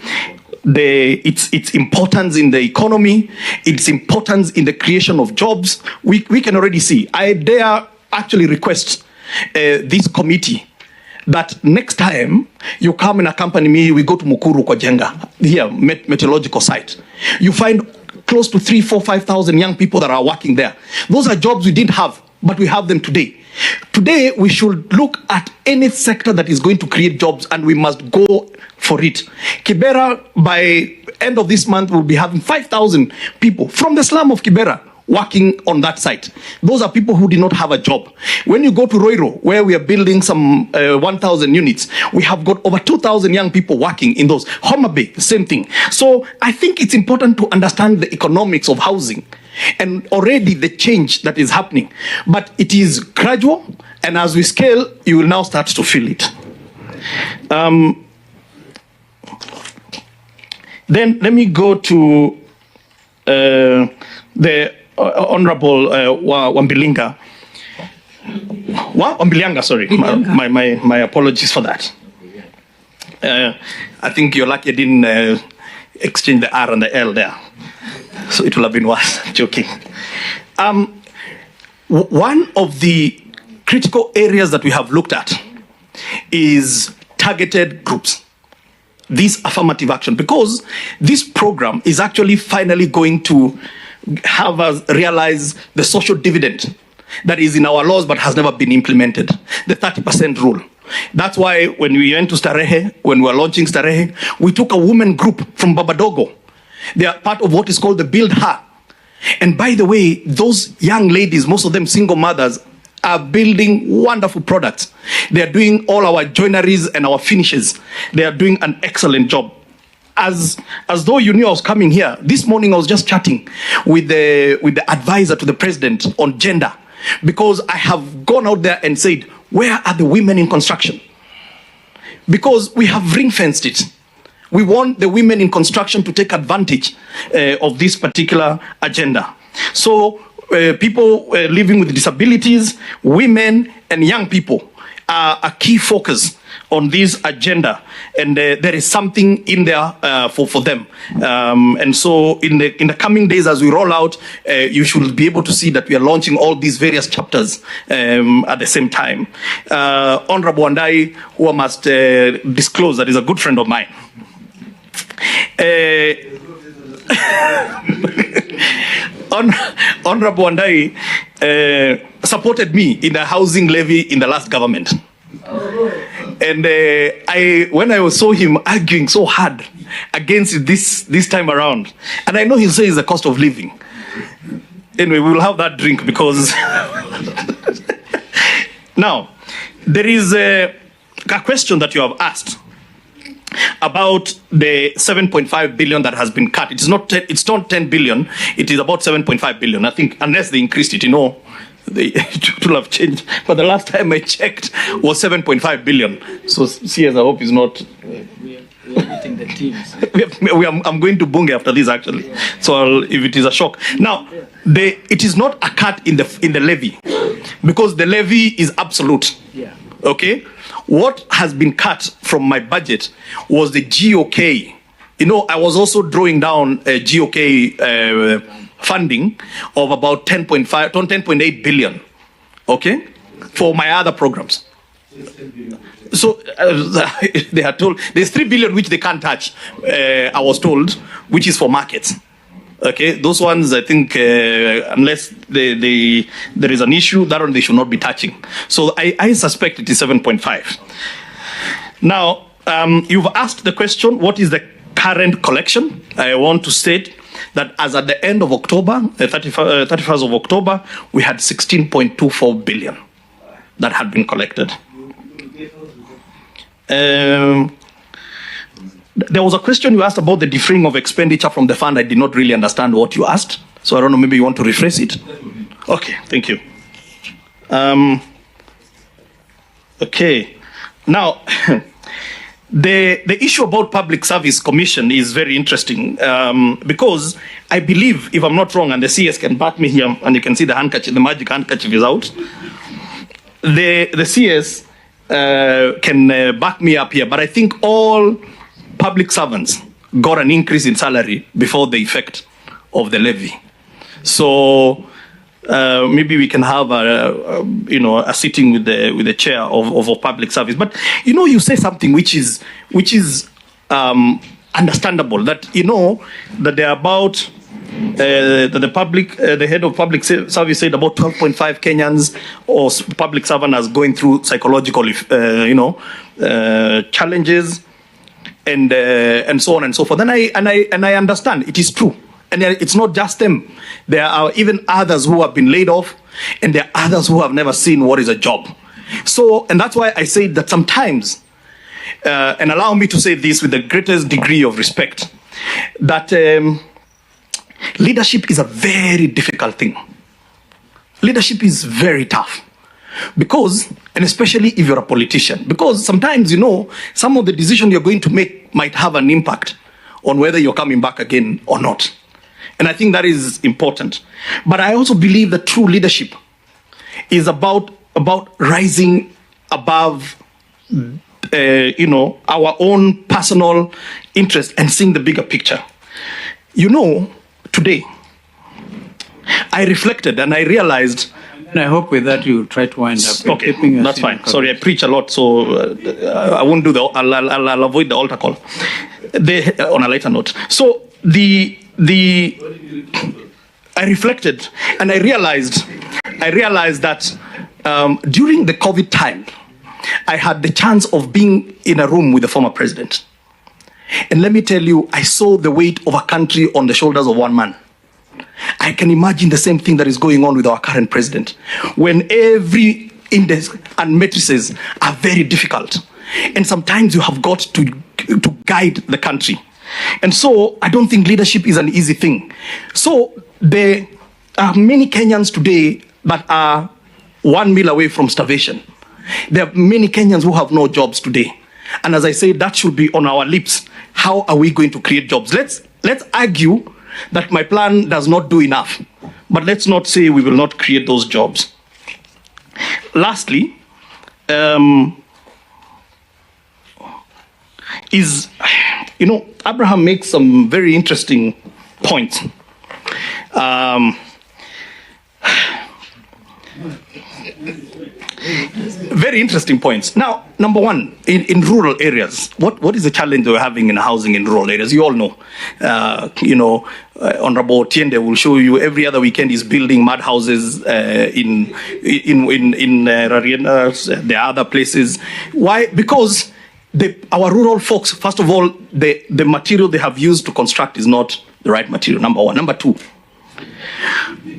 its importance in the economy, its importance in the creation of jobs, we can already see. I dare actually request this committee that next time you come and accompany me, we go to Mukuru kwa Jenga, here, meteorological site. You find close to 3,000, 4,000, 5,000 young people that are working there. Those are jobs we didn't have but we have them today. Today, we should look at any sector that is going to create jobs, and we must go for it. Kibera, by end of this month, will be having 5,000 people from the slum of Kibera working on that site. Those are people who did not have a job. When you go to Roiro, where we are building some 1,000 units, we have got over 2,000 young people working in those. Homa Bay, same thing. So I think it's important to understand the economics of housing and already the change that is happening. But it is gradual, and as we scale, you will now start to feel it. Then let me go to the Honorable Wambilinga. Wambilianga, sorry. My apologies for that. I think you're lucky I didn't exchange the R and the L there. So it will have been worse. Joking. One of the critical areas that we have looked at is targeted groups. This affirmative action, because this program is actually finally going to have us realize the social dividend that is in our laws but has never been implemented, the 30% rule. That's why when we went to Starehe, when we were launching Starehe, we took a women group from Babadogo. They are part of what is called the Build Her. And by the way, those young ladies, most of them single mothers, are building wonderful products. They are doing all our joineries and our finishes. They are doing an excellent job. As though you knew I was coming here, this morning I was just chatting with the advisor to the president on gender, because I have gone out there and said, where are the women in construction? Because we have ring-fenced it. We want the women in construction to take advantage of this particular agenda. So people living with disabilities, women and young people are a key focus on this agenda, and there is something in there for them. And so in the coming days, as we roll out, you should be able to see that we are launching all these various chapters at the same time. Honorable Wandai, who I must disclose that is a good friend of mine. Honorable Wandai supported me in the housing levy in the last government. And when I saw him arguing so hard against it this time around, and I know he'll say it's the cost of living. Anyway, we will have that drink because... Now, there is a question that you have asked about the 7.5 billion that has been cut. It's not 10 billion, it is about 7.5 billion. I think unless they increased it, it will have changed. But the last time I checked was 7.5 billion. So CS, I hope is not... We are meeting the teams. I'm going to Bunge after this, actually. So if it is a shock. Now, it is not a cut in the levy, because the levy is absolute. Yeah. Okay? What has been cut from my budget was the GOK. I was also drawing down a GOK funding of about 10.8 billion, okay, for my other programs. So they are told there's 3 billion which they can't touch, I was told, which is for markets. Okay, those ones, I think, unless there is an issue, that one they should not be touching. So I suspect it is 7.5. Now, you've asked the question, what is the current collection? I want to state that as at the end of October, 31st of October, we had 16.24 billion that had been collected. There was a question you asked about the deferring of expenditure from the fund. I did not really understand what you asked. So I don't know, maybe you want to rephrase it? Okay, thank you. Okay, now, the issue about Public Service Commission is very interesting because I believe, if I'm not wrong, and the CS can back me here, and you can see the handkerchief, the magic handkerchief is out. The CS can back me up here, but I think all public servants got an increase in salary before the effect of the levy. So maybe we can have a sitting with the chair of public service. But you say something which is understandable, that that there are about the head of public service said about 12.5 Kenyans or public servants going through psychological, challenges, and so on and so forth. And I understand it is true, and it's not just them. There are even others who have been laid off, and there are others who have never seen what is a job. So, and that's why I say that sometimes, and allow me to say this with the greatest degree of respect, that leadership is a very difficult thing. Leadership is very tough because, and especially if you're a politician, because sometimes, some of the decisions you're going to make might have an impact on whether you're coming back again or not. And I think that is important. But I also believe that true leadership is about rising above our own personal interest and seeing the bigger picture. Today, I reflected and I realized... And I hope with that you try to wind up. Okay, that's fine. Sorry, I preach a lot, so I won't do I'll avoid the altar call. On a lighter note. So, I reflected and I realized that during the COVID time, I had the chance of being in a room with the former president. And let me tell you, I saw the weight of a country on the shoulders of one man. I can imagine the same thing that is going on with our current president. When every index and matrices are very difficult. And sometimes you have got to guide the country. And so I don't think leadership is an easy thing. So there are many Kenyans today that are 1 meal away from starvation. There are many Kenyans who have no jobs today. And as I say, that should be on our lips. How are we going to create jobs? Let's argue that my plan does not do enough. But let's not say we will not create those jobs. Lastly, Abraham makes some very interesting points. Very interesting points. Now, number one, in rural areas, what is the challenge we're having in housing in rural areas? You all know. Honorable Tiende will show you every other weekend is building mud houses in Rariena, there are other places. Why? Because our rural folks, first of all, the material they have used to construct is not the right material, number one. Number two,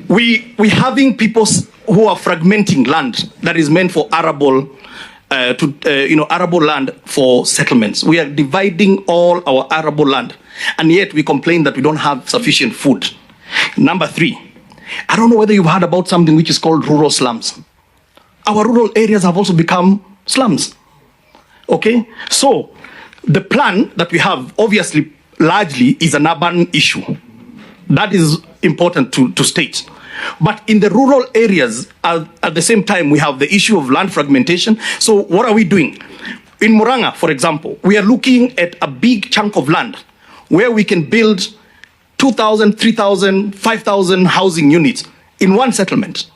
we having people who are fragmenting land that is meant for arable land for settlements. We are dividing all our arable land, and yet we complain that we don't have sufficient food. Number three, I don't know whether you've heard about something which is called rural slums. Our rural areas have also become slums. Okay, so the plan that we have, obviously, largely is an urban issue. That is important to state. But in the rural areas, at the same time, we have the issue of land fragmentation. So what are we doing? In Muranga, for example, we are looking at a big chunk of land where we can build 2,000, 3,000, 5,000 housing units in one settlement.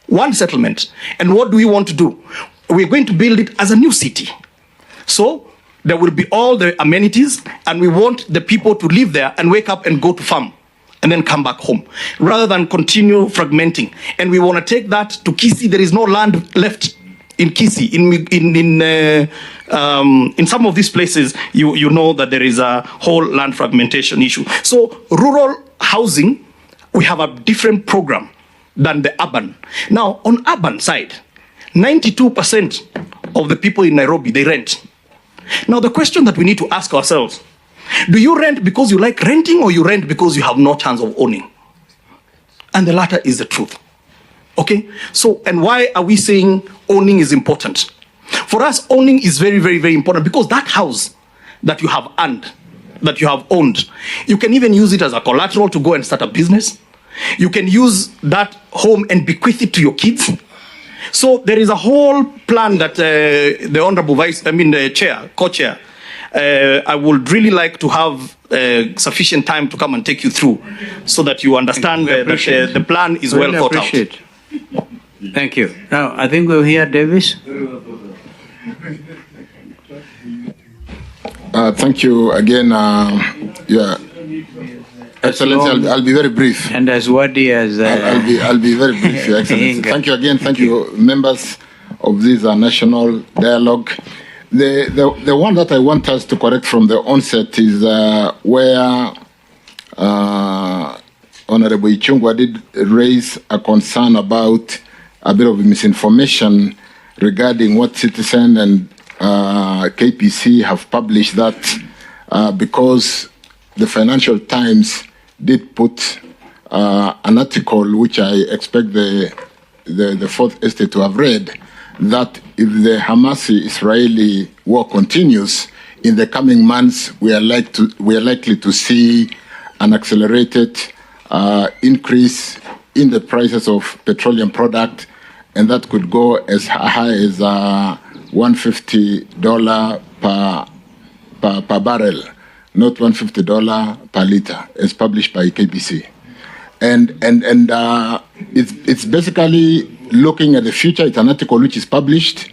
One settlement. And what do we want to do? We're going to build it as a new city. So there will be all the amenities, and we want the people to live there and wake up and go to farm and then come back home, rather than continue fragmenting. And we want to take that to Kisii. There is no land left in Kisii. In some of these places, you know that there is a whole land fragmentation issue. So rural housing, we have a different program than the urban. Now, on urban side, 92% of the people in Nairobi, they rent. Now, the question that we need to ask ourselves, do you rent because you like renting, or you rent because you have no chance of owning? And the latter is the truth. Okay? So, and why are we saying owning is important? For us, owning is very, very, very important, because that house that you have earned, that you have owned, you can even use it as a collateral to go and start a business. You can use that home and bequeath it to your kids. So there is a whole plan that the Honorable Co-Chair, I would really like to have sufficient time to come and take you through, so that you understand that the plan is well thought out. Thank you. Now, I think we'll hear Davis. Thank you again. Excellency, I'll be very brief. And as wordy as... I'll be very brief, Your Excellency. Thank you again. Thank you, members of this national dialogue. The one that I want us to correct from the onset is where Honorable Ichungwa did raise a concern about a bit of misinformation regarding what Citizen and KPC have published, that because the Financial Times did put an article which I expect the Fourth Estate to have read, that if the Hamas-Israeli war continues, in the coming months we are likely to see an accelerated increase in the prices of petroleum product, and that could go as high as $150 per barrel, not $150 per liter, as published by KBC. And it's basically looking at the future. It's an article which is published.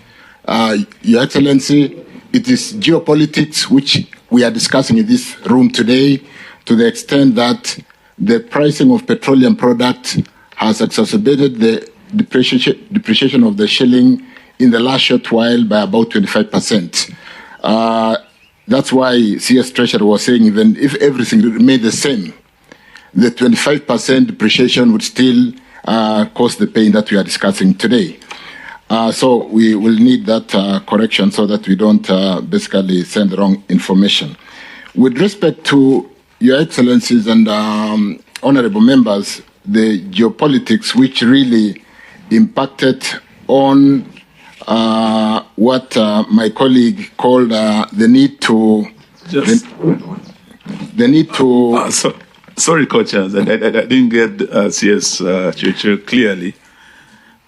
Your Excellency, it is geopolitics which we are discussing in this room today, to the extent that the pricing of petroleum products has exacerbated the depreciation of the shilling in the last short while by about 25%. That's why CS Treasurer was saying, even if everything remained the same, the 25% depreciation would still cause the pain that we are discussing today. So we will need that correction so that we don't basically send the wrong information. With respect to Your Excellencies and honorable members, the geopolitics which really impacted on what my colleague called the need to... the need to... Sorry, coaches, I didn't get CS Churchill clearly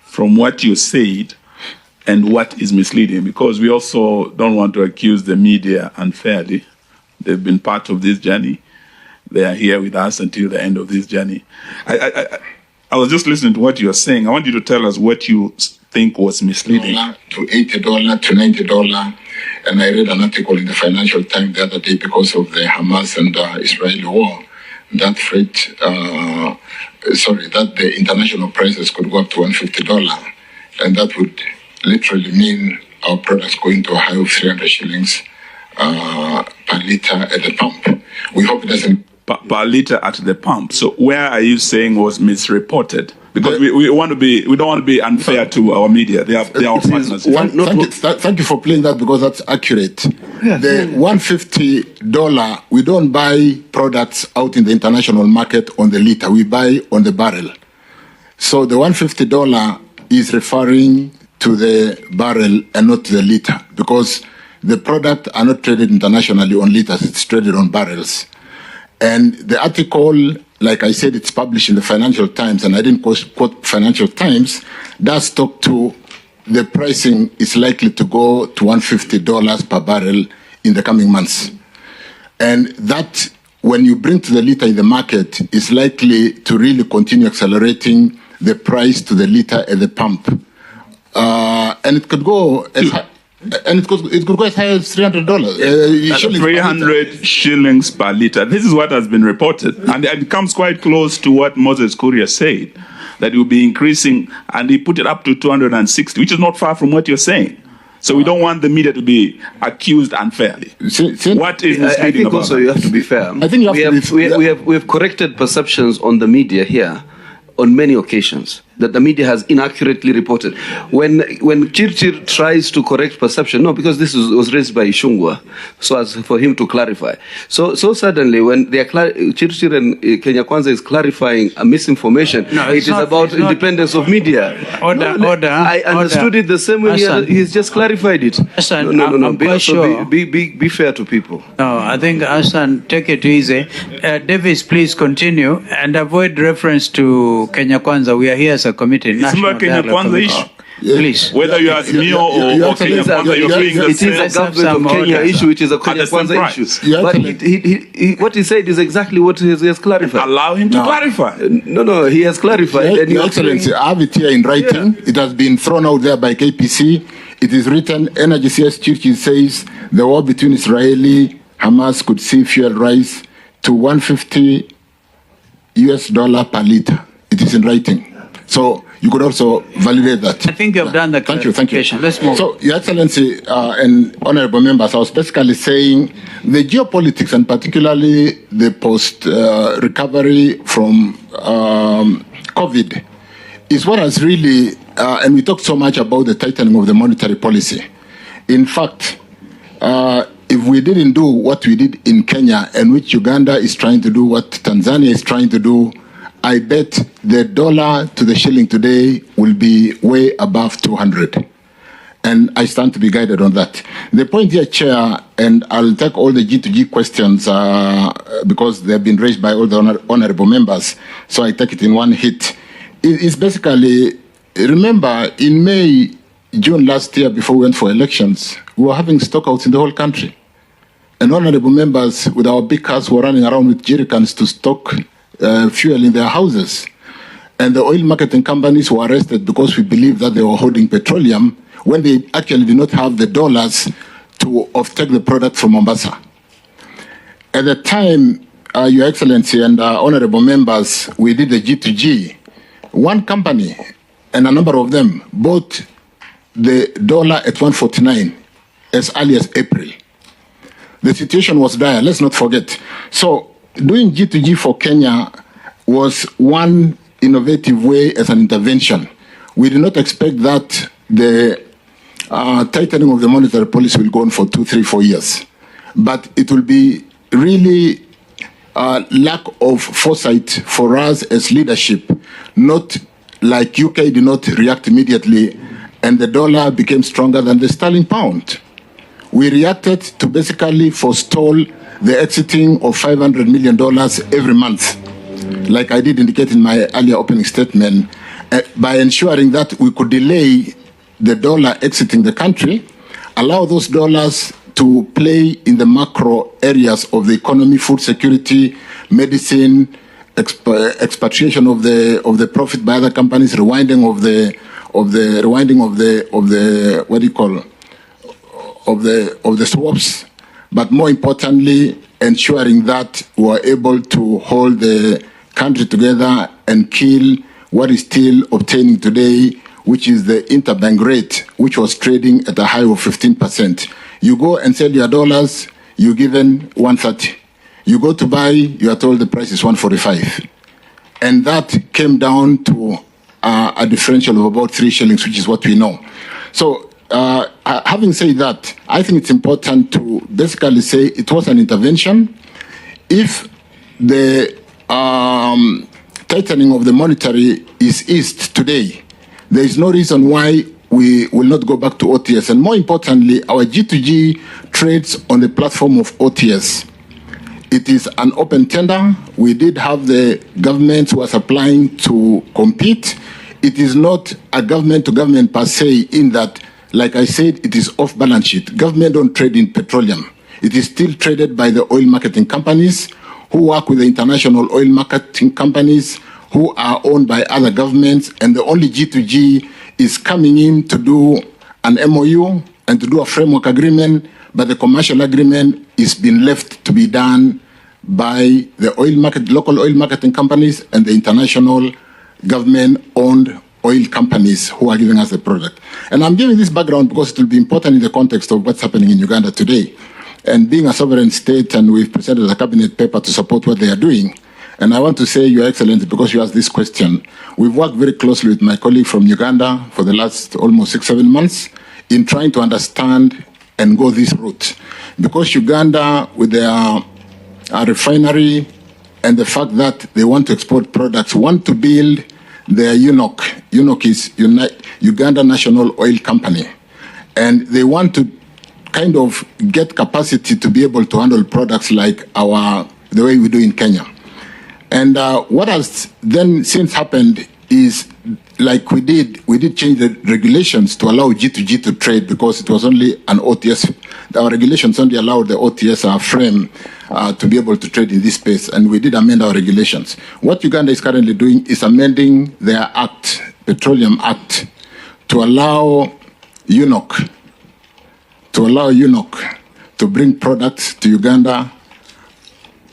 from what you said and what is misleading, because we also don't want to accuse the media unfairly. They've been part of this journey. They are here with us until the end of this journey. I was just listening to what you're saying. I want you to tell us what you think was misleading. To $80 to $90. And I read an article in the Financial Times the other day, because of the Hamas and Israeli war, that that the international prices could go up to $150. And that would literally mean our products going to a high of 300 shillings per liter at the pump. We hope it doesn't... Per liter at the pump. So where are you saying was misreported? Because we don't want to be unfair to our media. They are our partners. Thank you for playing that, because that's accurate. Yes. The $150, we don't buy products out in the international market on the liter. We buy on the barrel. So the $150 is referring to the barrel and not to the liter, because the product are not traded internationally on liters. It's traded on barrels. And the article, like I said, it's published in the Financial Times, and I didn't quote Financial Times, does talk to the pricing is likely to go to $150 per barrel in the coming months. And that, when you bring to the liter in the market, is likely to really continue accelerating the price to the liter at the pump. And it could go as high. And it could go as high as $300. 300 shillings per liter. This is what has been reported. And it comes quite close to what Moses Kuria said, that it will be increasing, and he put it up to 260, which is not far from what you're saying. So we don't want the media to be accused unfairly. What is misleading I think about also that? you have to be fair. I think we have corrected perceptions on the media here on many occasions that the media has inaccurately reported. When Chirchir tries to correct perception, no, because this was raised by Ishungwa, so as for him to clarify. So suddenly when they are Chirchir and Kenya Kwanza is clarifying a misinformation, it is about independence of media. Order. I understood it the same way he's just clarified it. Hassan, No. Be fair to people. No, I think Hassan, take it easy. Davis, please continue and avoid reference to Kenya Kwanza. We are here as a committee. It's not Kenya Kwanza issue. Please. Whether you are Azimio or Kenya Kwanza, you're doing the same. It is a government of Kenya issue, which is a Kenya Kwanza issue. But what he said is exactly what he has clarified. Allow him to clarify. No, he has clarified. Your Excellency, I have it here in writing. Yeah. It has been thrown out there by KPC. It is written, Energy CS Churchill says the war between Israeli Hamas could see fuel rise to $150 US dollar per liter. It is in writing. So you could also validate that. I think you have done the clarification. Let's move. So, Your Excellency and honorable members, I was basically saying the geopolitics and particularly the post-recovery from COVID is what has really, and we talked so much about the tightening of the monetary policy. In fact, if we didn't do what we did in Kenya, and which Uganda is trying to do, what Tanzania is trying to do, I bet the dollar to the shilling today will be way above 200. And I stand to be guided on that. The point here, Chair, and I'll take all the G2G questions because they've been raised by all the honorable members, so I take it in one hit. It's basically, remember, in May, June last year, before we went for elections, we were having stockouts in the whole country. And honorable members with our big cars were running around with jerrycans to stock fuel in their houses. And the oil marketing companies were arrested because we believed that they were holding petroleum when they actually did not have the dollars to offtake the product from Mombasa. At the time, Your Excellency and honorable members, we did the G2G. One company and a number of them bought the dollar at 149 as early as April. The situation was dire, let's not forget. So doing G2G for Kenya was one innovative way as an intervention. We do not expect that the tightening of the monetary policy will go on for 2, 3, 4 years. But it will be really lack of foresight for us as leadership, not like UK did not react immediately and the dollar became stronger than the sterling pound. We reacted to basically forestall the exiting of $500 million every month, like I did indicate in my earlier opening statement, by ensuring that we could delay the dollar exiting the country, allow those dollars to play in the macro areas of the economy, food security, medicine, expatriation of the profit by other companies, rewinding of the what do you call of the swaps, but more importantly, ensuring that we are able to hold the country together and kill what is still obtaining today, which is the interbank rate, which was trading at a high of 15%. You go and sell your dollars, you're given 130. You go to buy, you are told the price is 145. And that came down to a differential of about 3 shillings, which is what we know. So having said that, I think it's important to basically say it was an intervention. If the tightening of the monetary is eased today, there is no reason why we will not go back to OTS. And more importantly, our G2G trades on the platform of OTS. It is an open tender. We did have the government who was applying to compete. It is not a government to government per se, in that, like I said, it is off balance sheet. Government don't trade in petroleum. It is still traded by the oil marketing companies who work with the international oil marketing companies who are owned by other governments, and the only G2G is coming in to do an MOU and to do a framework agreement, but the commercial agreement is being left to be done by the local oil marketing companies and the international government-owned oil companies who are giving us the product. And I'm giving this background because it will be important in the context of what's happening in Uganda today. And being a sovereign state, and we've presented a cabinet paper to support what they are doing. And I want to say, Your Excellency, because you asked this question, we've worked very closely with my colleague from Uganda for the last almost 6-7 months in trying to understand and go this route. Because Uganda, with their refinery and the fact that they want to export products, want to build their UNOC. UNOC is Uganda National Oil Company. And they want to kind of get capacity to be able to handle products like the way we do in Kenya. And what has then since happened is, like we did change the regulations to allow G2G to trade, because it was only an OTS. Our regulations only allowed the OTS frame to be able to trade in this space, and we did amend our regulations. What Uganda is currently doing is amending their act, Petroleum Act, to allow UNOC to bring products to Uganda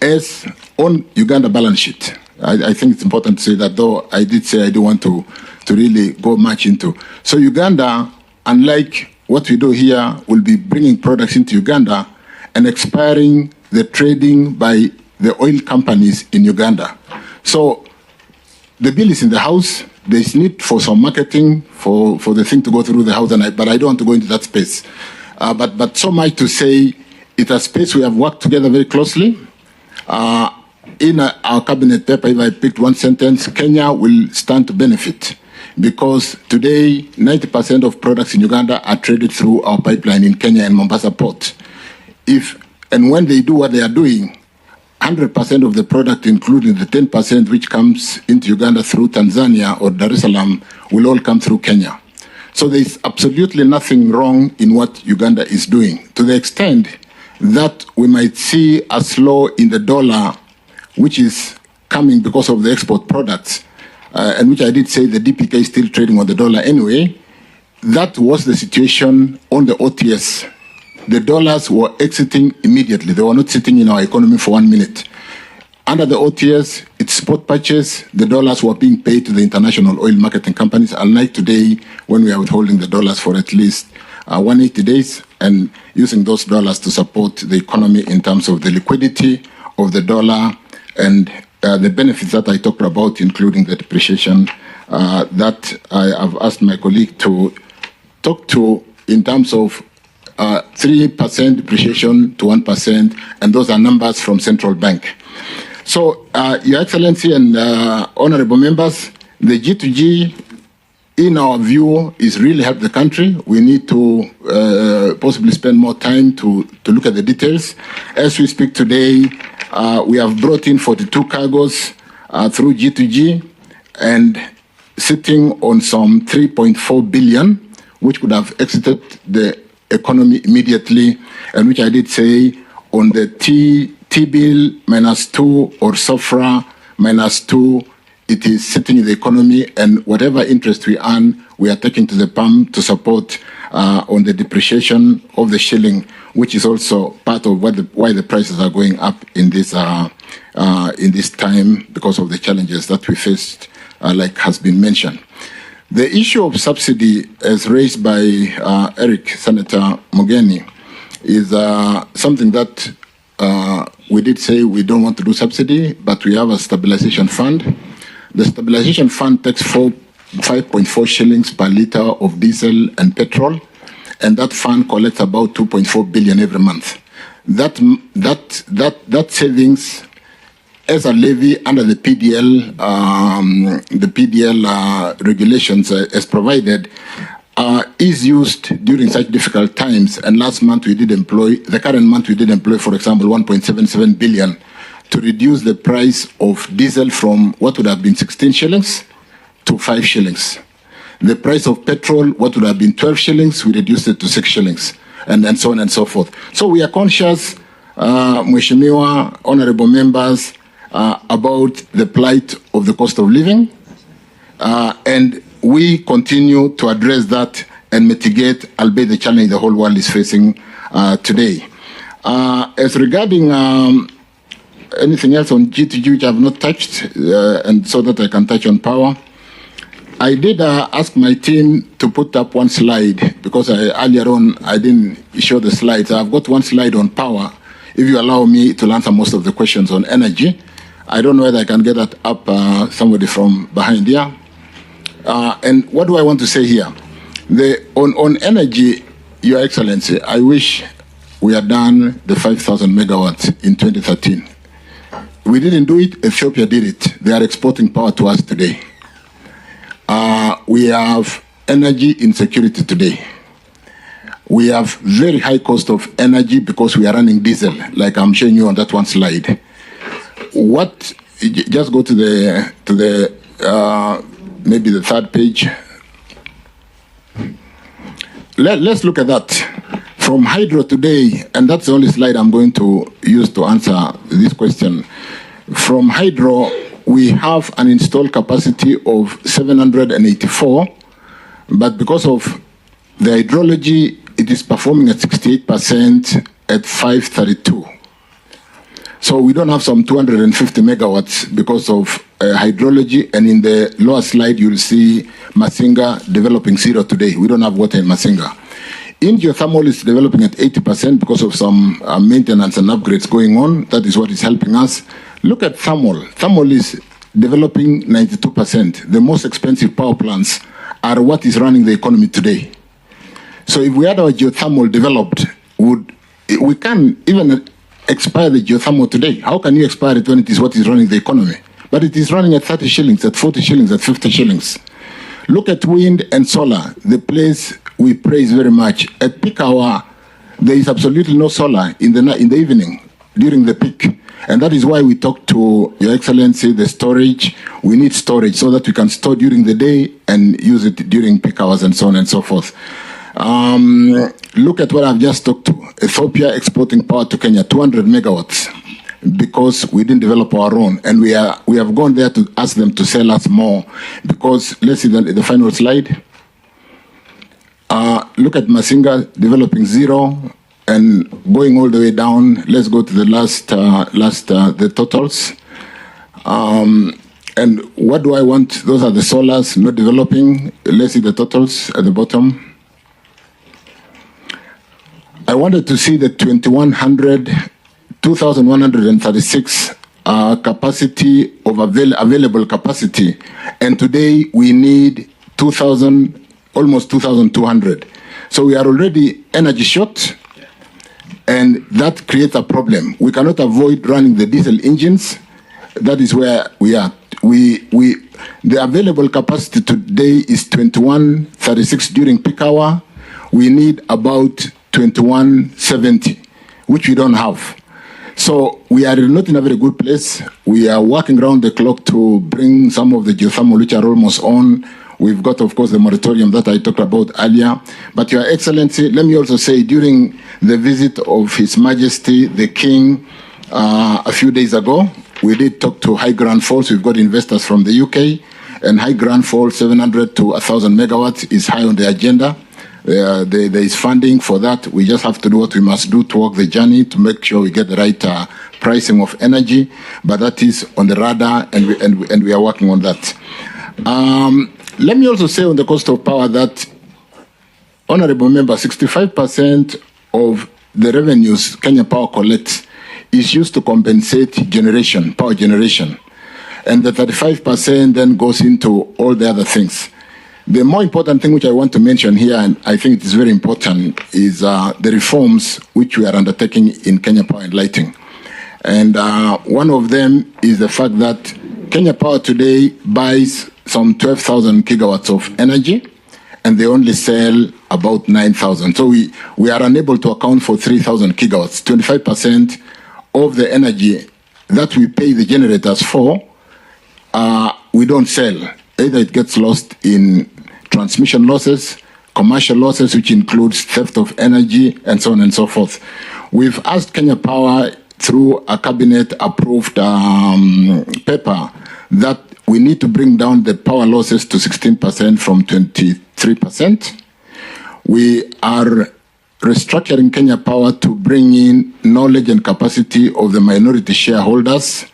as on Uganda balance sheet. I think it's important to say that, though I did say I don't want to really go much into. So Uganda, unlike what we do here, will be bringing products into Uganda and expiring the trading by the oil companies in Uganda. So the bill is in the House. There's need for some marketing for the thing to go through the House, but I don't want to go into that space. But so much to say, it's a space we have worked together very closely. In our cabinet paper, if I picked one sentence, Kenya will stand to benefit because today 90% of products in Uganda are traded through our pipeline in Kenya and Mombasa port. And when they do what they are doing, 100% of the product, including the 10% which comes into Uganda through Tanzania or Dar es Salaam, will all come through Kenya. So there is absolutely nothing wrong in what Uganda is doing. To the extent that we might see a slow in the dollar, which is coming because of the export products, and which I did say the DPK is still trading on the dollar anyway, that was the situation on the OTS. The dollars were exiting immediately. They were not sitting in our economy for 1 minute. Under the OTS, it's spot purchase. The dollars were being paid to the international oil marketing companies, unlike today when we are withholding the dollars for at least 180 days and using those dollars to support the economy in terms of the liquidity of the dollar and the benefits that I talked about, including the depreciation that I have asked my colleague to talk to in terms of 3% depreciation to 1%, and those are numbers from Central Bank. So, Your Excellency and honorable members, the G2G, in our view, is really help the country. We need to possibly spend more time to look at the details. As we speak today, we have brought in 42 cargoes through G2G and sitting on some 3.4 billion, which could have exited the economy immediately, and which I did say on the T-bill -2 or SOFRA -2, it is sitting in the economy, and whatever interest we earn, we are taking to the PAM to support on the depreciation of the shilling, which is also part of why the prices are going up in this time because of the challenges that we faced, like has been mentioned. The issue of subsidy, as raised by Senator Mugeni, is something that we did say we don't want to do subsidy, but we have a stabilization fund. The stabilization fund takes 5.4 shillings per litre of diesel and petrol, and that fund collects about 2.4 billion every month. That savings as a levy under the PDL regulations as provided is used during such difficult times. And last month we did employ, the current month we did employ, for example, 1.77 billion to reduce the price of diesel from what would have been 16 shillings to 5 shillings. The price of petrol, what would have been 12 shillings, we reduced it to 6 shillings, and so on and so forth. So we are conscious, Mheshimiwa, honorable members, about the plight of the cost of living, and we continue to address that and mitigate, albeit the challenge the whole world is facing today. As regarding anything else on G2G which I have not touched, and so that I can touch on power, I did ask my team to put up one slide because earlier on I didn't show the slides. I've got one slide on power. If you allow me to answer most of the questions on energy, I don't know whether I can get that up, somebody from behind here. And what do I want to say here? On energy, Your Excellency, I wish we had done the 5,000 megawatts in 2013. We didn't do it, Ethiopia did it. They are exporting power to us today. We have energy insecurity today. We have very high cost of energy because we are running diesel, like I'm showing you on that one slide. Just go to the maybe the third page. Let's look at that. From hydro today, and that's the only slide I'm going to use to answer this question. From hydro, we have an installed capacity of 784, but because of the hydrology, it is performing at 68% at 532. So So we don't have some 250 megawatts because of hydrology. And in the lower slide, you'll see Masinga developing 0 today. We don't have water in Masinga. In geothermal, it's developing at 80% because of some maintenance and upgrades going on. That is what is helping us. Look at thermal. Thermal is developing 92%. The most expensive power plants are what is running the economy today. So if we had our geothermal developed, we can even expire the geothermal today. How can you expire it when it is what is running the economy? But it is running at 30 shillings, at 40 shillings, at 50 shillings. Look at wind and solar, the place we praise very much. At peak hour, there is absolutely no solar in the evening, during the peak. And that is why we talk to Your Excellency, the storage. We need storage so that we can store during the day and use it during peak hours and so on and so forth. Look at what I've just talked to. Ethiopia exporting power to Kenya, 200 megawatts, because we didn't develop our own. And we have gone there to ask them to sell us more. Because, let's see the final slide. Look at Masinga developing 0 and going all the way down. Let's go to the the totals. And what do I want? Those are the solars not developing. Let's see the totals at the bottom. I wanted to see the 2,136 capacity of available capacity. And today we need 2,000, almost 2,200. So we are already energy short, and that creates a problem. We cannot avoid running the diesel engines. That is where we are. The available capacity today is 2136 during peak hour. We need about 2170, which we don't have. So we are not in a very good place. We are working around the clock to bring some of the geothermal, which are almost on. We've got, of course, the moratorium that I talked about earlier. But Your Excellency, let me also say, during the visit of His Majesty, the King, a few days ago, we did talk to High Grand Falls. We've got investors from the UK, and High Grand Falls, 700 to 1,000 megawatts is high on the agenda. There is funding for that. We just have to do what we must do to walk the journey to make sure we get the right pricing of energy. But that is on the radar, and we are working on that. Let me also say on the cost of power that, Honorable Member, 65% of the revenues Kenya Power collects is used to compensate generation, power generation. And the 35% then goes into all the other things. The more important thing which I want to mention here, and I think it is very important, is the reforms which we are undertaking in Kenya Power and Lighting. And one of them is the fact that Kenya Power today buys some 12,000 gigawatts of energy, and they only sell about 9,000. So we are unable to account for 3,000 gigawatts. 25% of the energy that we pay the generators for, we don't sell. Either it gets lost in transmission losses, commercial losses, which includes theft of energy, and so on and so forth. We've asked Kenya Power through a cabinet-approved paper that we need to bring down the power losses to 16% from 23%. We are restructuring Kenya Power to bring in knowledge and capacity of the minority shareholders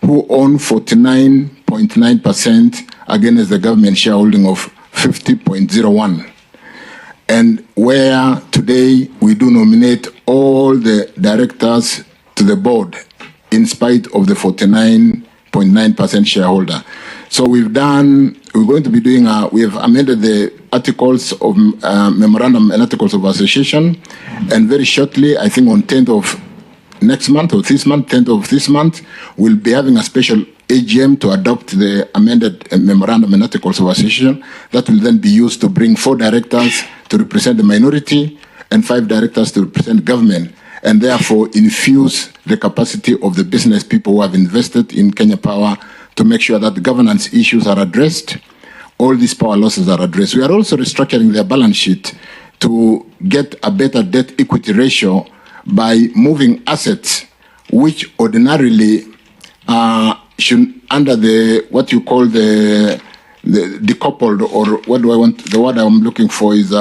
who own 49.9% against the government shareholding of 50.01. And where today we do nominate all the directors to the board in spite of the 49.9% shareholder. So we're going to be doing, we have amended the articles of memorandum and articles of association, and very shortly, I think on 10th of next month or this month, 10th of this month, we'll be having a special AGM to adopt the amended memorandum and articles of association that will then be used to bring 4 directors to represent the minority and 5 directors to represent government, and therefore infuse the capacity of the business people who have invested in Kenya Power to make sure that the governance issues are addressed, all these power losses are addressed. We are also restructuring their balance sheet to get a better debt equity ratio by moving assets which ordinarily should under the what you call the decoupled, or what do I want, the word I'm looking for is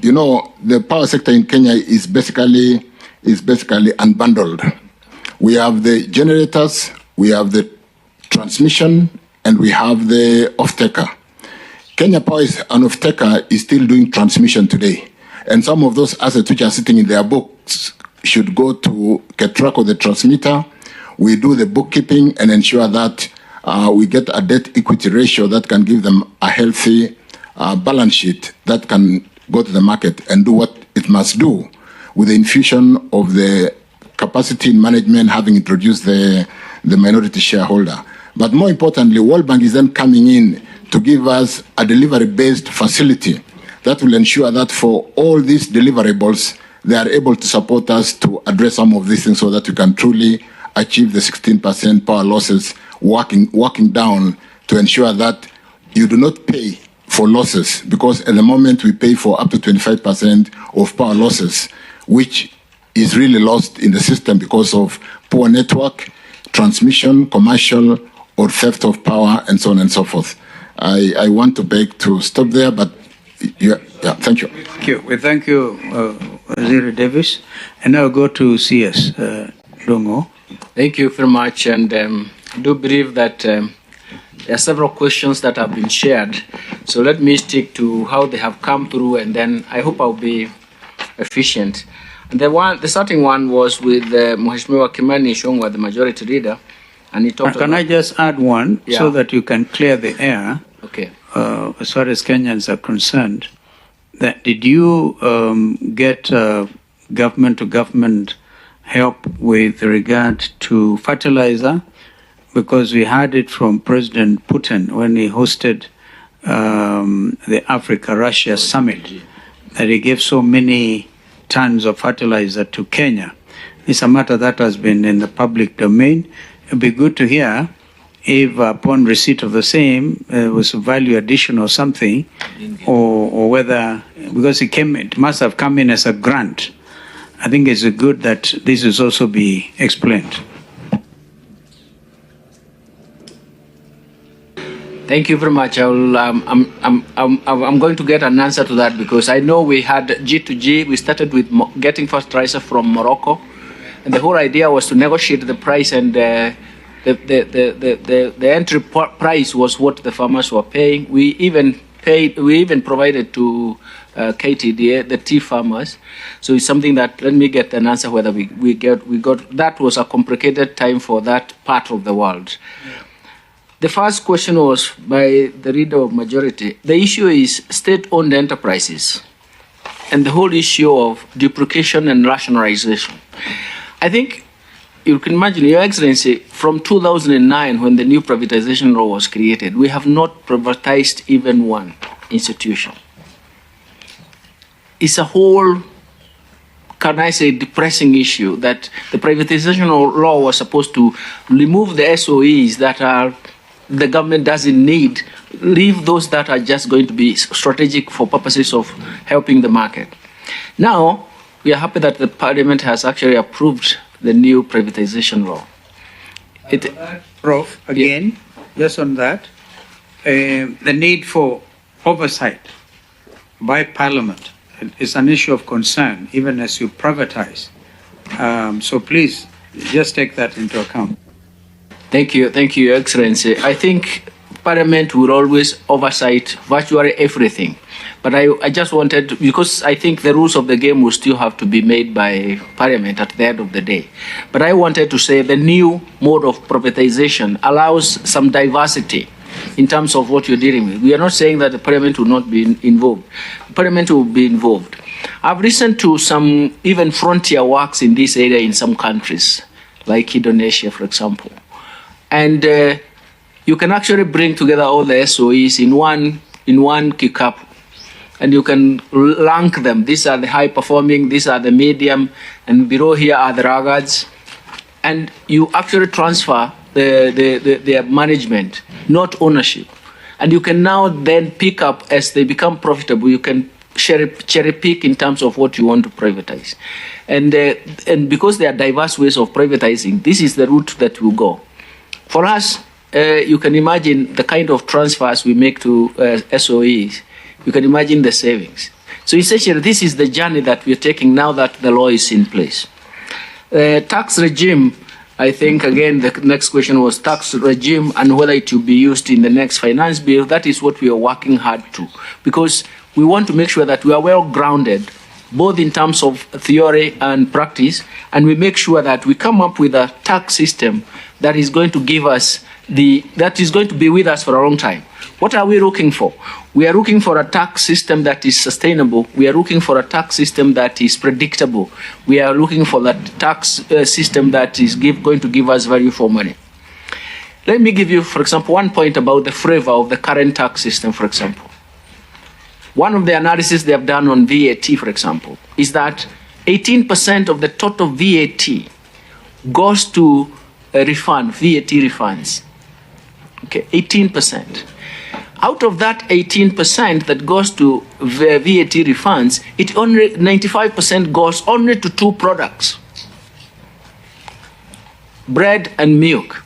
you know, the power sector in Kenya is basically unbundled. We have the generators, we have the transmission, and we have the off-taker. Kenya Power is an off-taker is still doing transmission today. And some of those assets which are sitting in their books should go to get track of the transmitter. We do the bookkeeping and ensure that we get a debt equity ratio that can give them a healthy balance sheet that can go to the market and do what it must do with the infusion of the capacity in management, having introduced the minority shareholder. But more importantly, World Bank is then coming in to give us a delivery-based facility that will ensure that for all these deliverables, they are able to support us to address some of these things so that we can truly achieve the 16% power losses, working down to ensure that you do not pay for losses, because at the moment we pay for up to 25% of power losses, which is really lost in the system because of poor network, transmission, commercial, or theft of power, and so on and so forth. I want to beg to stop there, but yeah, thank you. Thank you. We thank you, Waziri Davis. And now go to CS Dongo. Thank you very much. And I do believe that there are several questions that have been shared. So let me stick to how they have come through, and then I hope I'll be efficient. And the starting one was with Mheshimiwa Kimani Ichung'wah, the majority leader, and he talked Can I just add one so that you can clear the air? Okay. As far as Kenyans are concerned, that did you get government-to-government help with regard to fertilizer? Because we heard it from President Putin when he hosted the Africa-Russia summit, that he gave so many tons of fertilizer to Kenya. It's a matter that has been in the public domain. It'd be good to hear if upon receipt of the same was a value addition or something, or whether, because it must have come in as a grant. I think it's good that this is also be explained. Thank you very much. I'm going to get an answer to that, because I know we had G2G. We started with getting fertilizer from Morocco, and the whole idea was to negotiate the price, and the entry price was what the farmers were paying. We even provided to KTDA, the tea farmers. So it's something that, let me get an answer whether we got, that was a complicated time for that part of the world. The first question was by the leader of majority. The issue is state-owned enterprises and the whole issue of duplication and rationalization. I think you can imagine, Your Excellency, from 2009, when the new privatization law was created, we have not privatized even one institution. It's a whole, can I say, depressing issue that the privatization law was supposed to remove the SOEs that are the government doesn't need, leave those that are just going to be strategic for purposes of helping the market. Now, we are happy that the Parliament has actually approved the new privatization law. Prof, again, just on that, the need for oversight by Parliament is an issue of concern, even as you privatize. So please, just take that into account. Thank you, Your Excellency. I think Parliament will always oversight virtually everything. But I just wanted, because I think the rules of the game will still have to be made by Parliament at the end of the day. But I wanted to say the new mode of privatization allows some diversity in terms of what you're dealing with. We are not saying that the Parliament will not be involved. The Parliament will be involved. I've listened to some even frontier works in this area in some countries, like Indonesia, for example. And you can actually bring together all the SOEs in one kikapu, and you can rank them. These are the high performing, these are the medium, and below here are the laggards. And you actually transfer their management, not ownership. And you can now then pick up as they become profitable. You can cherry pick in terms of what you want to privatize. And because there are diverse ways of privatizing, this is the route that will go. For us, you can imagine the kind of transfers we make to SOEs. You can imagine the savings. So essentially, this is the journey that we're taking now that the law is in place. Tax regime, I think, again, the next question was tax regime and whether it will be used in the next finance bill. That is what we are working hard to, because we want to make sure that we are well grounded, both in terms of theory and practice, and we make sure that we come up with a tax system that is going to give us that is going to be with us for a long time. What are we looking for? We are looking for a tax system that is sustainable. We are looking for a tax system that is predictable. We are looking for that tax system that is going to give us value for money. Let me give you, for example, one point about the flavor of the current tax system, for example. One of the analyses they have done on VAT, for example, is that 18% of the total VAT goes to refund, VAT refunds. Okay, 18%. Out of that 18% that goes to VAT refunds, 95% goes only to two products: bread and milk.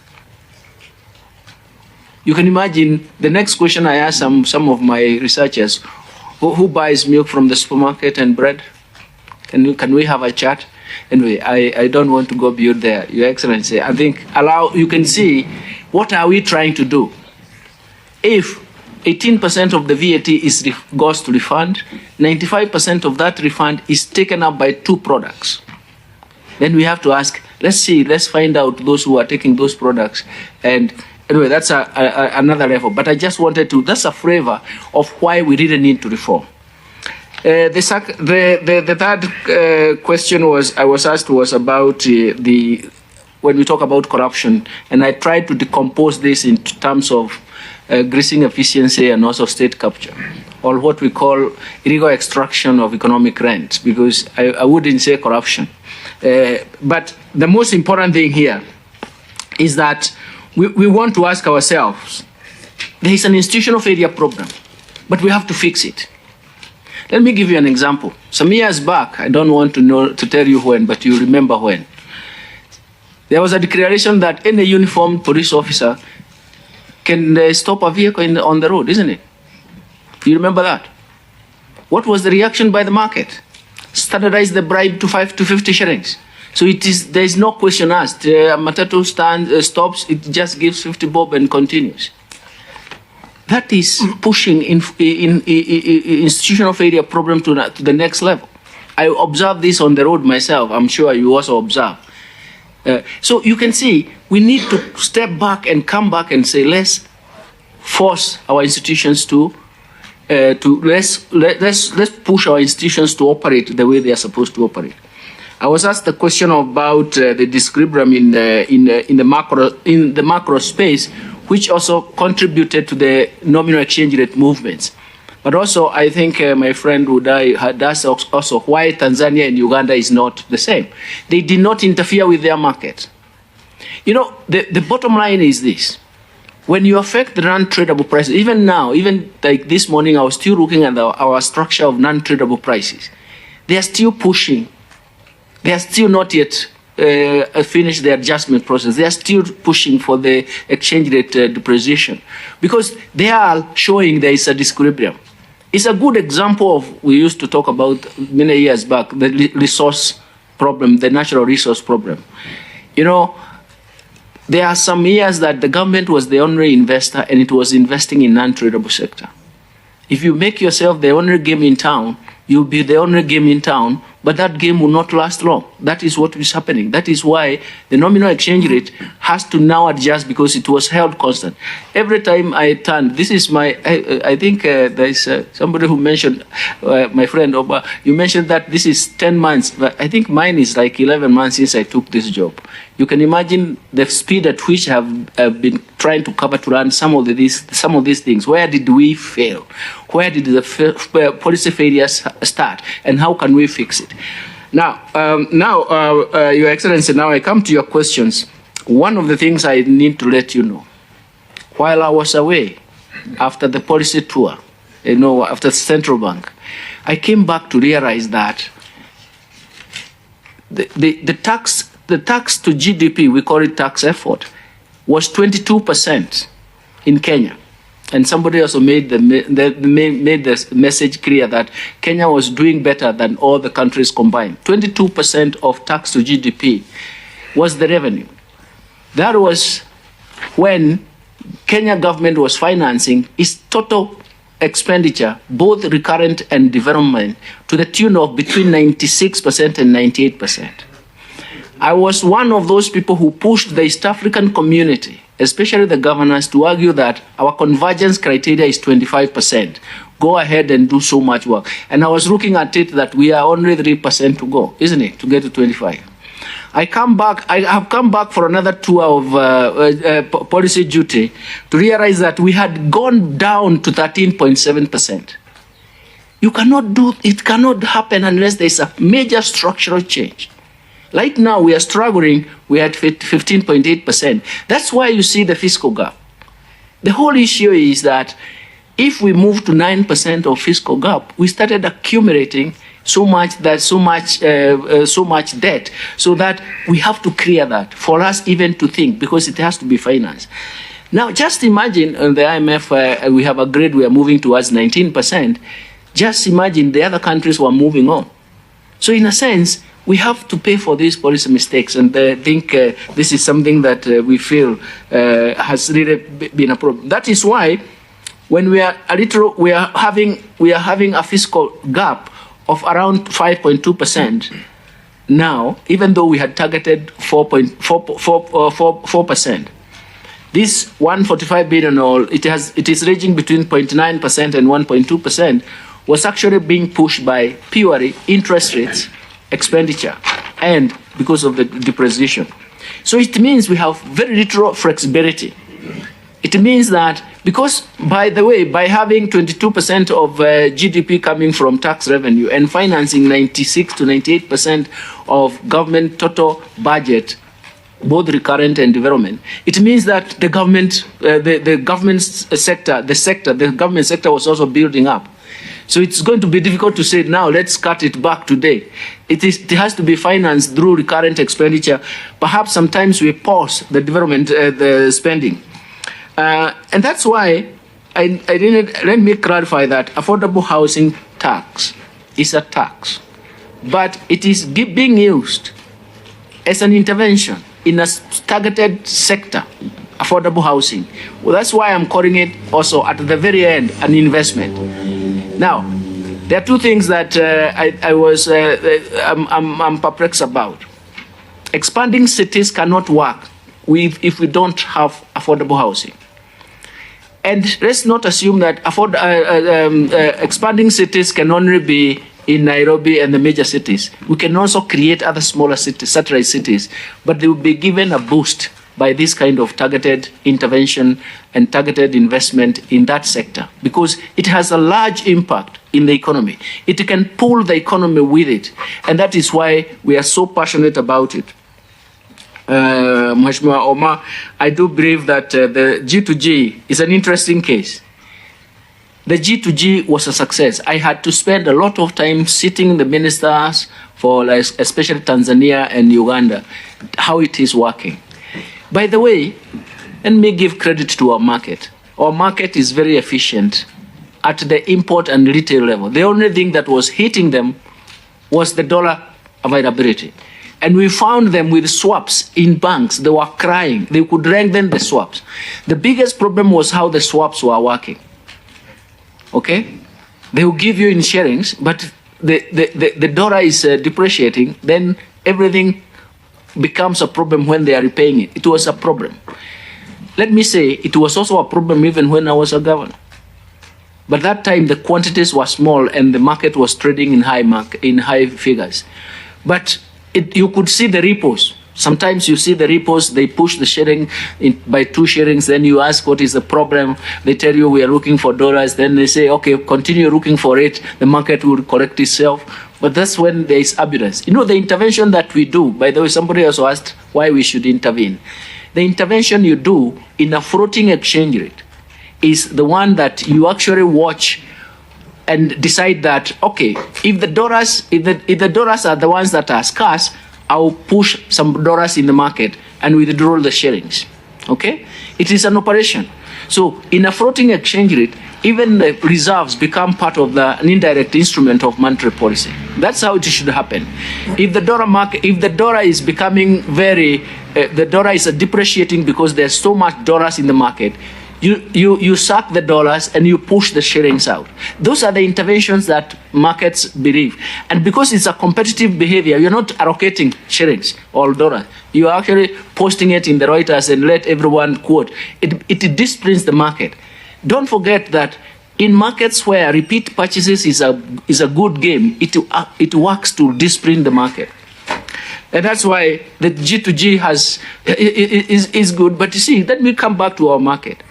You can imagine the next question I ask some of my researchers: who buys milk from the supermarket and bread? Can we have a chat? Anyway, I don't want to go beyond there, Your Excellency. I think you can see what are we trying to do. If 18% of the VAT goes to refund, 95% of that refund is taken up by two products. Then we have to ask, let's find out those who are taking those products. And anyway, that's another level. But I just wanted to, that's a flavor of why we really need to reform. The third question I was asked was about when we talk about corruption, and I tried to decompose this in terms of greasing efficiency and also state capture, or what we call illegal extraction of economic rent, because I wouldn't say corruption. But the most important thing here is that we want to ask ourselves, there is an institutional failure problem, but we have to fix it. Let me give you an example. Some years back, I don't want to tell you when, but you remember when. There was a declaration that any uniformed police officer can stop a vehicle on the road, isn't it? You remember that? What was the reaction by the market? Standardize the bribe to 5 to 50 shillings. So there is no question asked. Matatu stops, it just gives 50 bob and continues. That is pushing institutional failure problem to the next level. I observed this on the road myself. I'm sure you also observe. So you can see we need to step back and come back and say, let's force our institutions let's push our institutions to operate the way they are supposed to operate. I was asked the question about the disequilibrium in the macro space, which also contributed to the nominal exchange rate movements. But also, I think my friend Udai had asked also why Tanzania and Uganda is not the same. They did not interfere with their market. You know, the bottom line is this. When you affect the non-tradable prices, even now, even like this morning, I was still looking at our structure of non-tradable prices. They are still pushing. They are still not yet finished the adjustment process. They are still pushing for the exchange rate depreciation because they are showing there is a disequilibrium. It's a good example of, we used to talk about many years back, the resource problem, the natural resource problem. You know, there are some years that the government was the only investor and it was investing in non-tradable sector. If you make yourself the only game in town, you'll be the only game in town, but that game will not last long. That is what is happening. That is why the nominal exchange rate has to now adjust because it was held constant. Every time I turn, this is my, I think there is somebody who mentioned, my friend Oba, you mentioned that this is 10 months, but I think mine is like 11 months since I took this job. You can imagine the speed at which I have been trying to cover to run some of these things. Where did we fail? Where did the policy failures start? And how can we fix it? Now, Your Excellency, now I come to your questions. One of the things I need to let you know, while I was away after the policy tour, after the central bank, I came back to realize that the tax to GDP, we call it tax effort, was 22% in Kenya. And somebody also made the message clear that Kenya was doing better than all the countries combined. 22% of tax to GDP was the revenue. That was when Kenya government was financing its total expenditure, both recurrent and development, to the tune of between 96% and 98%. I was one of those people who pushed the East African community, especially the governors, to argue that our convergence criteria is 25%. Go ahead and do so much work. And I was looking at it that we are only 3% to go, isn't it, to get to 25. I have come back for another tour of policy duty to realize that we had gone down to 13.7%. You cannot do, it cannot happen unless there's a major structural change. Right now we are struggling, we are at 15.8%. That's why you see the fiscal gap. The whole issue is that if we move to 9% of fiscal gap, we started accumulating so much debt, so that we have to clear that for us even to think, because it has to be financed. Now, just imagine the IMF, we have agreed we are moving towards 19%. Just imagine the other countries were moving on. So in a sense, we have to pay for these policy mistakes, and I think this is something that we feel has really been a problem. That is why, when we are having a fiscal gap of around 5.2% now, even though we had targeted 4%. This 145 billion, it is ranging between 0.9% and 1.2%, was actually being pushed by purely interest rates, expenditure, and because of the depreciation. So it means we have very little flexibility. It means that, because, by the way, by having 22% of GDP coming from tax revenue and financing 96 to 98% of government total budget, both recurrent and development, it means that the government, the government sector was also building up. So it's going to be difficult to say now, let's cut it back today. It has to be financed through recurrent expenditure. Perhaps sometimes we pause the development, the spending. And that's why let me clarify that affordable housing tax is a tax, but it is being used as an intervention in a targeted sector, affordable housing. Well, that's why I'm calling it also at the very end an investment. Now, there are two things that I'm perplexed about. Expanding cities cannot work if we don't have affordable housing. And let's not assume that expanding cities can only be in Nairobi and the major cities. We can also create other smaller cities, satellite cities, but they will be given a boost by this kind of targeted intervention and targeted investment in that sector, because it has a large impact in the economy. It can pull the economy with it, and that is why we are so passionate about it. Mheshimiwa Omar, I do believe that the G2G is an interesting case. The G2G was a success. I had to spend a lot of time sitting in the ministers for, like, especially Tanzania and Uganda, how it is working. By the way, let me give credit to our market. Our market is very efficient at the import and retail level. The only thing that was hitting them was the dollar availability. And we found them with swaps in banks. They were crying. They could lengthen the swaps. The biggest problem was how the swaps were working. Okay? They will give you in shillings, but the dollar is depreciating. Then everything becomes a problem when they are repaying it. It was a problem. Let me say, it was also a problem even when I was a governor. But that time the quantities were small and the market was trading in high figures. But you could see the repos. Sometimes you see the repos, they push the shilling by 2 shillings, then you ask what is the problem, they tell you we are looking for dollars, then they say, okay, continue looking for it, the market will correct itself. But that's when there is abundance. You know, the intervention that we do, by the way, somebody also asked why we should intervene. The intervention you do in a floating exchange rate is the one that you actually watch and decide that, okay, if the dollars are the ones that are scarce, I'll push some dollars in the market and withdraw the shillings. Okay? It is an operation. So in a floating exchange rate, even the reserves become part of an indirect instrument of monetary policy. That's how it should happen. If the dollar is becoming the dollar is depreciating because there's so much dollars in the market, you suck the dollars and you push the shillings out. Those are the interventions that markets believe. And because it's a competitive behavior, you're not allocating shillings or dollars. You're actually posting it in the Reuters and let everyone quote. It disciplines the market. Don't forget that in markets where repeat purchases is a good game, it works to discipline the market. And that's why the G2G is good. But you see, let me come back to our market.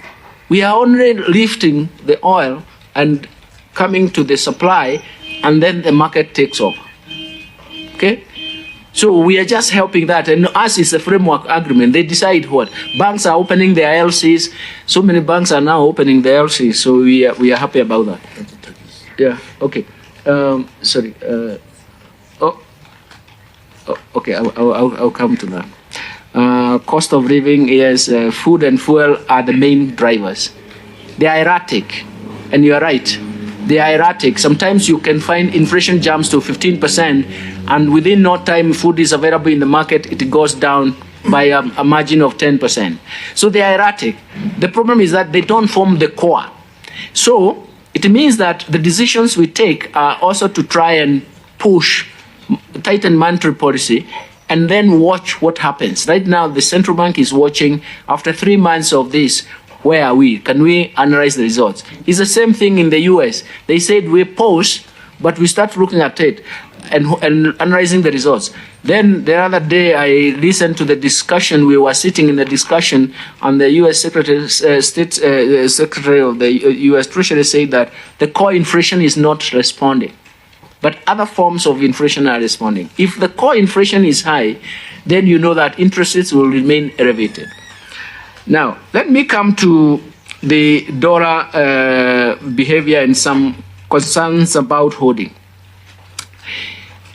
We are only lifting the oil and coming to the supply, and then the market takes off. Okay? So we are just helping that, and us is a framework agreement. They decide what. Banks are opening their LCs. So many banks are now opening their LCs, so we are happy about that. Yeah, okay. Sorry. Okay, I'll come to that. Cost of living, yes, food and fuel are the main drivers. They are erratic, and you are right. They are erratic. Sometimes you can find inflation jumps to 15%, and within no time food is available in the market, it goes down by a margin of 10%. So they are erratic. The problem is that they don't form the core. So it means that the decisions we take are also to try and push, tighten monetary policy, and then watch what happens. Right now, the central bank is watching, after 3 months of this, where are we? Can we analyze the results? It's the same thing in the US. They said we pause, but we start looking at it and analyzing the results. Then the other day, I listened to the discussion. We were sitting in the discussion, and the U.S. Secretary of the U.S. Treasury said that the core inflation is not responding, but other forms of inflation are responding. If the core inflation is high, then you know that interest rates will remain elevated. Now, let me come to the dollar behavior and some concerns about holding.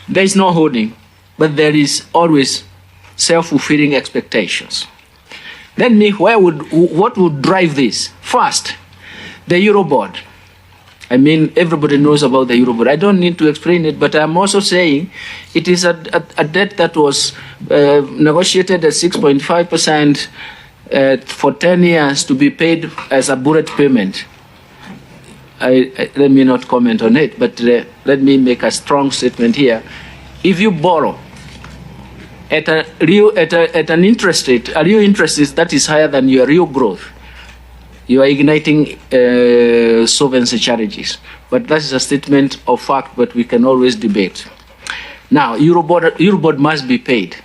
There is no holding, but there is always self-fulfilling expectations. Then what would drive this? First, the Eurobond. I mean, everybody knows about the Eurobond. I don't need to explain it, but I'm also saying it is a debt that was negotiated at 6.5%. For 10 years to be paid as a bullet payment. Let me not comment on it, but let me make a strong statement here. If you borrow at an interest rate, a real interest rate that is higher than your real growth, you are igniting solvency charges. But that is a statement of fact, but we can always debate. Now, Eurobond must be paid.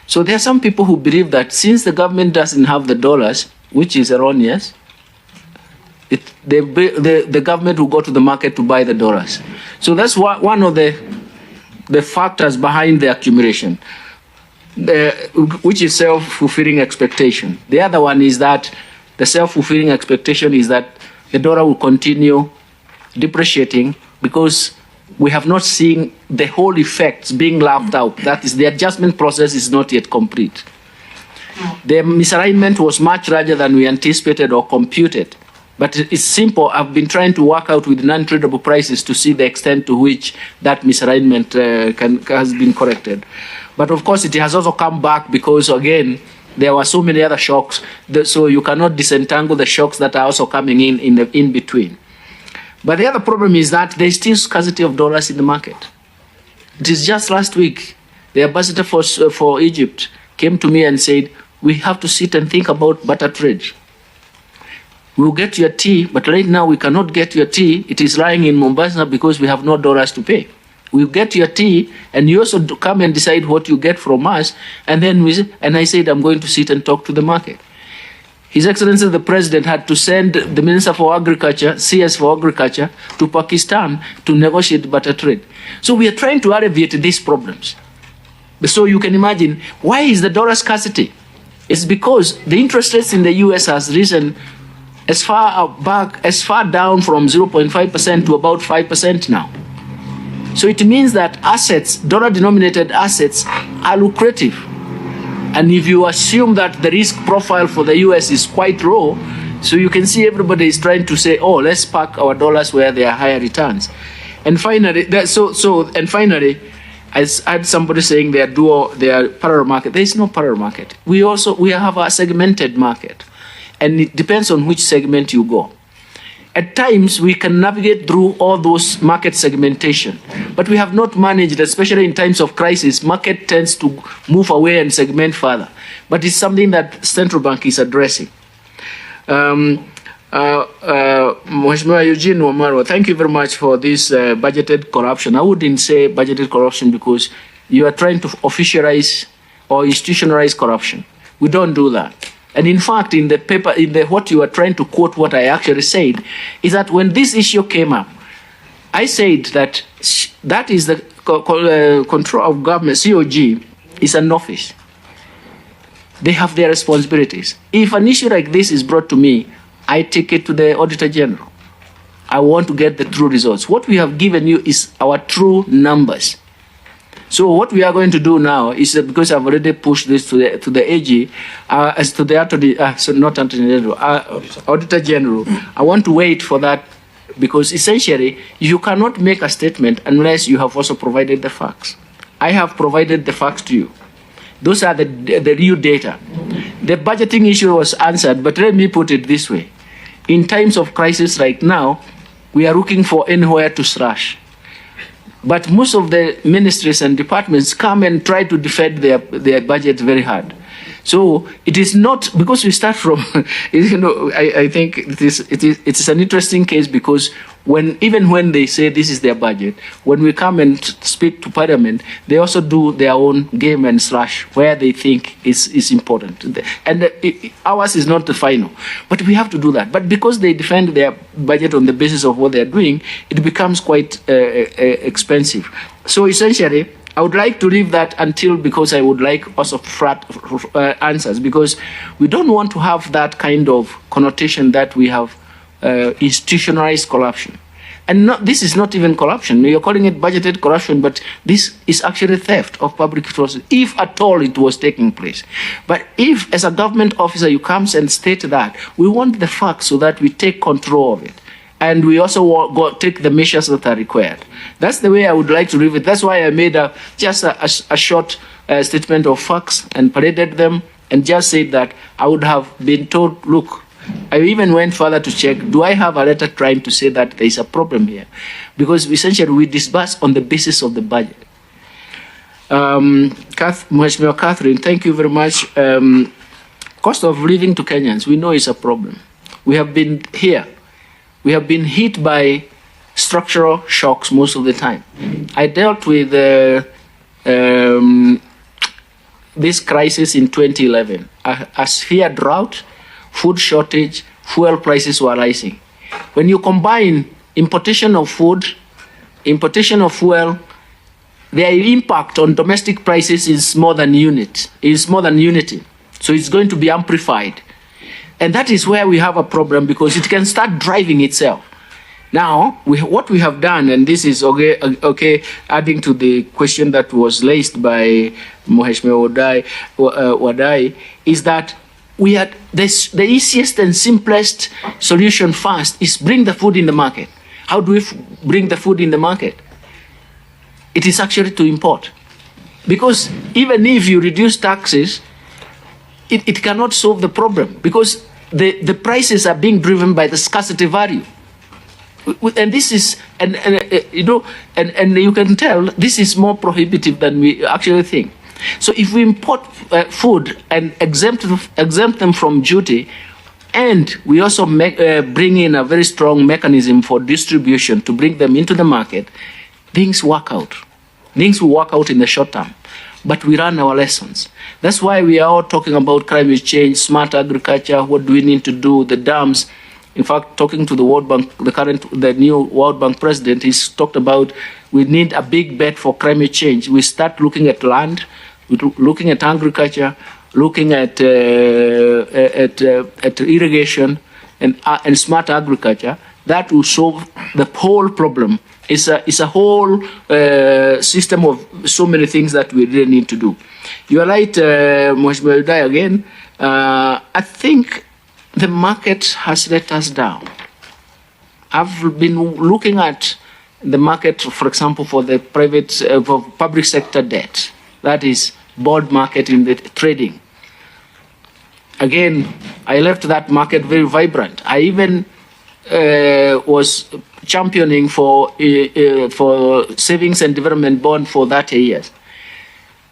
So there are some people who believe that since the government doesn't have the dollars, which is erroneous, the government will go to the market to buy the dollars. So that's one of the factors behind the accumulation, which is self-fulfilling expectation. The other one is that the self-fulfilling expectation is that the dollar will continue depreciating because we have not seen the whole effects being lapped out. That is, the adjustment process is not yet complete. The misalignment was much larger than we anticipated or computed. But it's simple. I've been trying to work out with non-tradable prices to see the extent to which that misalignment has been corrected. But of course, it has also come back because, again, there were so many other shocks. So you cannot disentangle the shocks that are also coming in between. But the other problem is that there is still scarcity of dollars in the market. It is just last week, the ambassador for Egypt came to me and said, we have to sit and think about barter trade. We'll get your tea, but right now we cannot get your tea. It is lying in Mombasa because we have no dollars to pay. We'll get your tea, and you also come and decide what you get from us. And then I said, I'm going to sit and talk to the market. His Excellency the President had to send the Minister for Agriculture, CS for Agriculture, to Pakistan to negotiate barter trade. So we are trying to alleviate these problems. So you can imagine, why is the dollar scarcity? It's because the interest rates in the US has risen as far down from 0.5% to about 5% now. So it means that assets, dollar-denominated assets, are lucrative. And if you assume that the risk profile for the US is quite low, So you can see everybody is trying to say, oh, let's park our dollars where there are higher returns. And finally, finally, I had somebody saying they are parallel market. There is no parallel market. We have a segmented market, and it depends on which segment you go. At times, we can navigate through all those market segmentation, but we have not managed, especially in times of crisis, market tends to move away and segment further. But it's something that central bank is addressing. Mheshimiwa Eugene Wamarwa, thank you very much for this budgeted corruption. I wouldn't say budgeted corruption because you are trying to officialize or institutionalize corruption. We don't do that. And in fact, in the paper, what you are trying to quote, what I actually said, is that when this issue came up, I said that that is the control of government, COG, is an office. They have their responsibilities. If an issue like this is brought to me, I take it to the Auditor General. I want to get the true results. What we have given you is our true numbers. So what we are going to do now is that because I've already pushed this to the AG, as to the Auditor General, I want to wait for that because essentially you cannot make a statement unless you have also provided the facts. I have provided the facts to you. Those are the real data. The budgeting issue was answered, but let me put it this way. In times of crisis right now, we are looking for anywhere to slash. But most of the ministries and departments come and try to defend their budget very hard. So it is not, because we start from, I think it is an interesting case because even when they say this is their budget, when we come and speak to Parliament, they also do their own game and slash where they think is important. And ours is not the final, but we have to do that. But because they defend their budget on the basis of what they're doing, it becomes quite expensive. So essentially, I would like to leave that until, because I would like also flat answers, because we don't want to have that kind of connotation that we have institutionalized corruption. And this is not even corruption. You're calling it budgeted corruption, but this is actually theft of public resources, if at all it was taking place. But if, as a government officer, you come and state that, we want the facts so that we take control of it. And we also take the measures that are required. That's the way I would like to leave it. That's why I made just a short statement of facts and paraded them and just said that I would have been told, look, I even went further to check, do I have a letter trying to say that there is a problem here? Because essentially we disburse on the basis of the budget. Mheshimiwa Catherine, thank you very much. Cost of living to Kenyans, we know is a problem. We have been here. We have been hit by structural shocks most of the time. I dealt with this crisis in 2011. A severe drought, food shortage, fuel prices were rising. When you combine importation of food, importation of fuel, their impact on domestic prices is more than unity. So it's going to be amplified. And that is where we have a problem because it can start driving itself. Now, what we have done, and this is okay, adding to the question that was raised by Mheshimiwa Wadai, is that we are the easiest and simplest solution first is bring the food in the market. How do we bring the food in the market? It is actually to import. Because even if you reduce taxes, it cannot solve the problem because the prices are being driven by the scarcity value. And this is, and you can tell this is more prohibitive than we actually think. So if we import food and exempt them from duty, and we also bring in a very strong mechanism for distribution to bring them into the market, things work out. Things will work out in the short term. But we learn our lessons. That's why we are all talking about climate change, smart agriculture, what do we need to do, the dams. In fact, talking to the World Bank, the new World Bank president, he's talked about we need a big bet for climate change. We start looking at land, looking at agriculture, looking at irrigation and smart agriculture. That will solve the whole problem. It's a whole system of so many things that we really need to do. You are right, Mheshimiwa Udai, again. I think the market has let us down. I've been looking at the market, for example, for the for public sector debt. That is bond market in the trading. Again, I left that market very vibrant. I even was championing for savings and development bond for 30 years.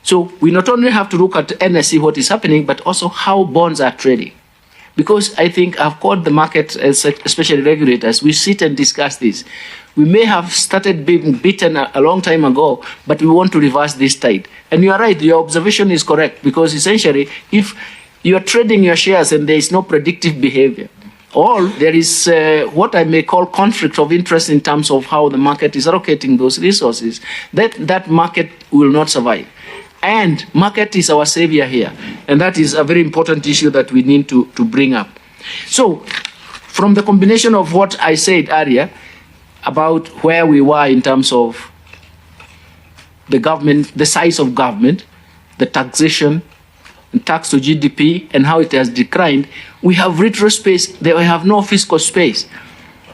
So we not only have to look at NSE, what is happening, but also how bonds are trading. Because I think I've called the market, especially regulators, we sit and discuss this. We may have started being beaten a long time ago, but we want to reverse this tide. And you are right, your observation is correct, because essentially, if you are trading your shares and there is no predictive behavior, or there is what I may call conflict of interest in terms of how the market is allocating those resources, that market will not survive. And market is our savior here. And that is a very important issue that we need to bring up. So, from the combination of what I said earlier about where we were in terms of the government, the size of government, the taxation, tax to GDP, and how it has declined, we have retro space, we have no fiscal space,